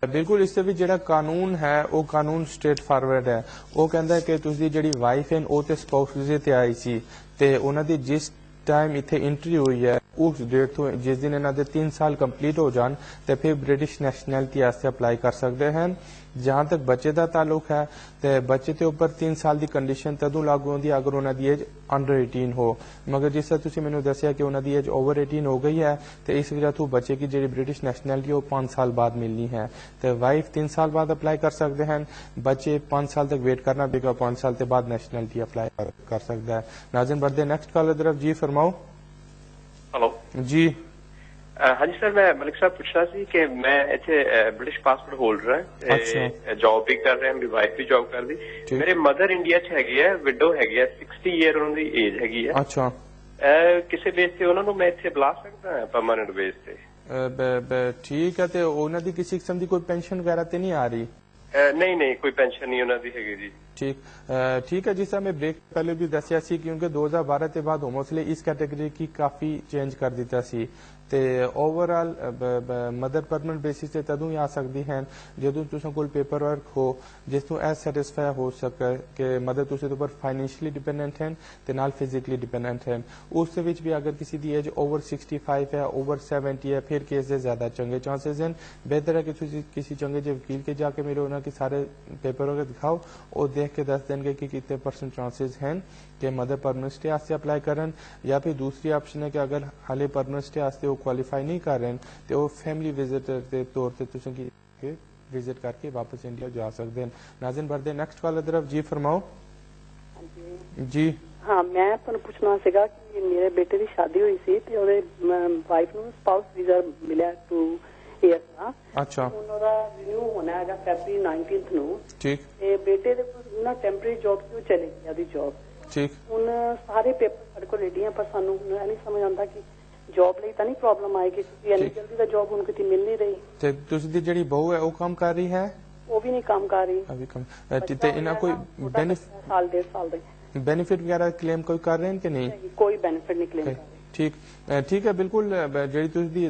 Speaker 1: ਬਿਲਕੁਲ। ਇਸ ਦੇ ਵਿੱਚ ਜਿਹੜਾ ਕਾਨੂੰਨ ਹੈ ਉਹ ਕਾਨੂੰਨ ਸਟ੍ਰੇਟ ਫਾਰਵਰਡ ਹੈ। ਉਹ ਕਹਿੰਦਾ ਕਿ ਤੁਸੀਂ ਜਿਹੜੀ ਵਾਈਫ ਹੈ ਉਹ ਤੇ ਸਪਾਊਸ ਵੀਜ਼ੇ ਤੇ ਆਈ ਸੀ ਤੇ ਉਹਨਾਂ ਦੀ ਜਿਸ टाइम इतने एंट्री हुई है उस डेट तो जिस दिन इन्होंने 3 साल कंप्लीट हो जान तो फिर ब्रिटिश नैशनैलिटी वास्ते अप्लाई कर सकते हैं। जहां तक बच्चे का ताल्लुक है तो बच्चे के उपर 3 साल की कंडीशन तदों लागू होती अगर उन्होंने एज अंडर 18 हो, मगर जिस तरह तुसीं मैनूं दस्सिया कि उन्होंने एज ओवर 18 हो गई है तो इस वजह तो बच्चे की जी ब्रिटिश नैशनैलिटी वो 5 साल बाद मिलनी है। तो वाइफ 3 साल बाद अप्लाई कर सकते हैं, बच्चे 5 साल तक वेट करना पड़ेगा, 5 साल के बाद नैशनैलिटी अप्लाई कर सकता है। नाज़रीन बढ़ते नेक्स्ट कॉल की तरफ। जी फरमाओ।
Speaker 20: हेलो
Speaker 1: जी।
Speaker 20: हाँ जी सर, मैं मलिक साहब पूछ रहा सी कि मैं इतने ब्रिटिश पासपोर्ट होल्डर है, जॉब भी कर रहे हैं, मेरी वाइफ भी जॉब कर दी, मेरे मदर इंडिया च हैगी है, विडो हैगी है, 60 ईयर उन्होंने एज हैगी है।
Speaker 1: अच्छा,
Speaker 20: किसी बेस से उन्होंने मैं इतने बुला सकता है परमानेंट बेस से?
Speaker 1: ठीक है। तो उन्होंने किसी किस्म की कोई पेंशन वगैरह तो नहीं आ रही?
Speaker 20: नहीं नहीं, कोई पेंशन नहीं उन्होंने हैगी जी।
Speaker 1: ठीक है। जिस तरह मैं ब्रेक पहले भी दसिया सी क्योंकि 2012 के बाद होमोसले इस कैटेगरी की काफी चेंज कर दिता सी ते ओवरऑल मदर परमानेंट बेसिस से तदों ही आ सकती हैं जदों तुसां कोल पेपर वर्क हो जिस तो ऐ सैटिस्फाई हो सके कि मदर तुसे तो पर फाइनेंशियली डिपेंडेंट हैं ते नाल फिजिकली डिपेंडेंट हैं। उस विच भी अगर किसी दी एज ओवर 65 है, ओवर 70 है, फिर केस दे ज्यादा चंगे चांसेस हैं। बेहतर है कि तुसी किसी चंगे जे वकील के जाके मेरे उन्हां के सारे पेपर वर्क दिखाओ और देख के दस देंगे कि कितने % चांसेस हैं कि मदर परमानेंट स्टे वास्ते अप्लाई करन, या फिर दूसरी ऑप्शन है कि अगर हाले परमानेंट स्टे वास्ते वो क्वालीफाई नहीं कर रहे हैं तो वो फैमिली विजिटर के तौर पर तुसीं की विजिट करके वापस इंडिया जा सकते हैं। नाज़रीन बढ़ते नेक्स्ट कॉल की तरफ। जी फरमाओ। जी
Speaker 21: हाँ, मैं तुहानूं पुछना सीगा कि मेरे बेटे की शादी हुई सी ते ओहदे वाइफ नूं स्पाउस वीजा मिलिया 2 ईयर का।
Speaker 1: अच्छा,
Speaker 21: उन्होंने रिन्यू होना है फरवरी 19 नूं।
Speaker 1: ठीक।
Speaker 21: ते बेटे दे कोल ना टेंपरेरी जॉब से चले गई दी जॉब।
Speaker 1: ठीक।
Speaker 21: हुण सारे पेपर साडे कोल रेडी हैं पर सानूं नहीं समझ आंदा कि जॉब ਲਈ ਤਾਂ ਨਹੀਂ ਪ੍ਰੋਬਲਮ ਆਏਗੀ ਕਿਉਂਕਿ ਇੰਨੀ ਜਲਦੀ ਤਾਂ ਜੌਬ ਹੁਣ ਕਿਤੇ ਮਿਲ ਨਹੀਂ ਰਹੀ।
Speaker 1: ਤੇ ਤੁਸੀਂ ਦੀ ਜਿਹੜੀ ਬਹੂ ਹੈ ਉਹ ਕੰਮ ਕਰ ਰਹੀ ਹੈ?
Speaker 21: ਉਹ ਵੀ ਨਹੀਂ ਕੰਮ ਕਰ ਰਹੀ।
Speaker 1: ਅਭੀ ਕੰਮ ਤੇ ਇਹਨਾਂ ਕੋਈ
Speaker 21: बेनिफिट साल 1.5 साल ਦੇ
Speaker 1: बेनिफिट वगैरह क्लेम कोई कर रहे हैं कि नहीं?
Speaker 21: कोई बेनिफिट नहीं क्लेम कर रहे।
Speaker 1: ठीक है। बिल्कुल जी तुझी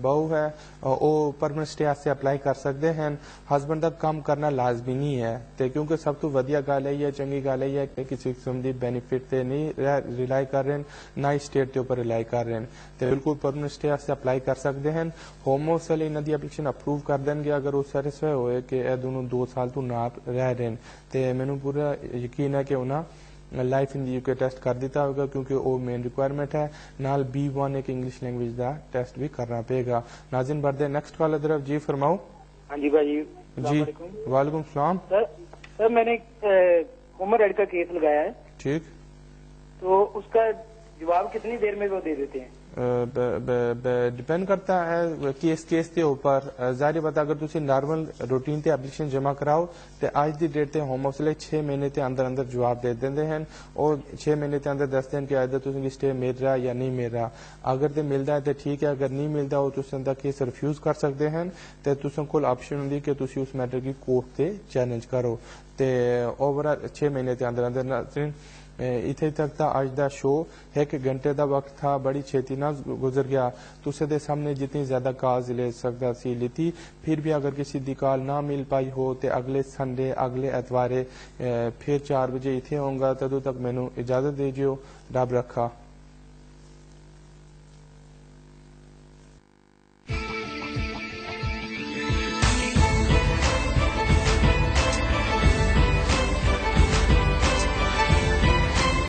Speaker 1: बहू है वो परमानेंट स्टे वास्ते अप्लाई कर सकते हैं। हसबैंड का काम करना लाजमी नहीं है ते क्योंकि सब तो वधिया गल है चंगी गल है कि किसी किस्म की बेनिफिट ते नहीं रिलाई कर रहे हैं, ना ही स्टेट के उपर रिलाई कर रहे हैं। तो बिल्कुल परमानेंट स्टे वास्ते अप्लाई कर सकते हैं। होम ऑफिस इन्हों की एप्लीकेशन अप्रूव कर देंगे अगर वो सैटिस्फाई होए कि यह दोनों 2 साल तो ना रह रहे हैं। तो मैनू पूरा यकीन है कि उन्हें लाइफ इन यूके टेस्ट कर दिता होगा क्योंकि वो मेन रिक्वायरमेंट है। नाल B1 एक इंग्लिश लैंग्वेज का टेस्ट भी करना पड़ेगा। नाज़रीन बढ़ते नेक्स्ट कॉल की तरफ। जी फरमाओ।
Speaker 10: हाँ जी भाई।
Speaker 1: जी वालेकुम सलाम।
Speaker 10: सर मैंने उमर एड का केस लगाया है।
Speaker 1: ठीक।
Speaker 10: तो उसका जवाब कितनी देर में वो दे देते हैं?
Speaker 1: डिपेंड करता है केस के ऊपर। जाहिर बात अगर तुसी नॉर्मल रूटीन ते एप्लीकेशन जमा कराओ तो आज की डेट ते होम ऑफिस 6 महीने के अंदर अंदर जवाब दे देंगे हैं और 6 महीने के अंदर दसते हैं कि अगर तुसी स्टे मिल रहा या नहीं मिल रहा। अगर तो मिलता है तो ठीक है, अगर नहीं मिलता वो तुम केस रिफ्यूज कर सकते हैं तो तुम कोल ऑप्शन होंगी कि तुसी उस मैटर की कोर्ट से चैलेंज करो। तो ओवरऑल 6 महीने के अंदर अंदर इथे तक था अज का शो। 1 घंटे का वक्त था, बड़ी छेती ना गुजर गया। तुसे दे सामने जितनी ज्यादा कॉल्स ले सकता सी लीती, फिर भी अगर किसी दी कॉल ना मिल पाई हो तो अगले संडे अगले एतवारे फिर 4 बजे इथे होऊंगा। तदों तक मैनू इजाजत दीजियो। रब रखा।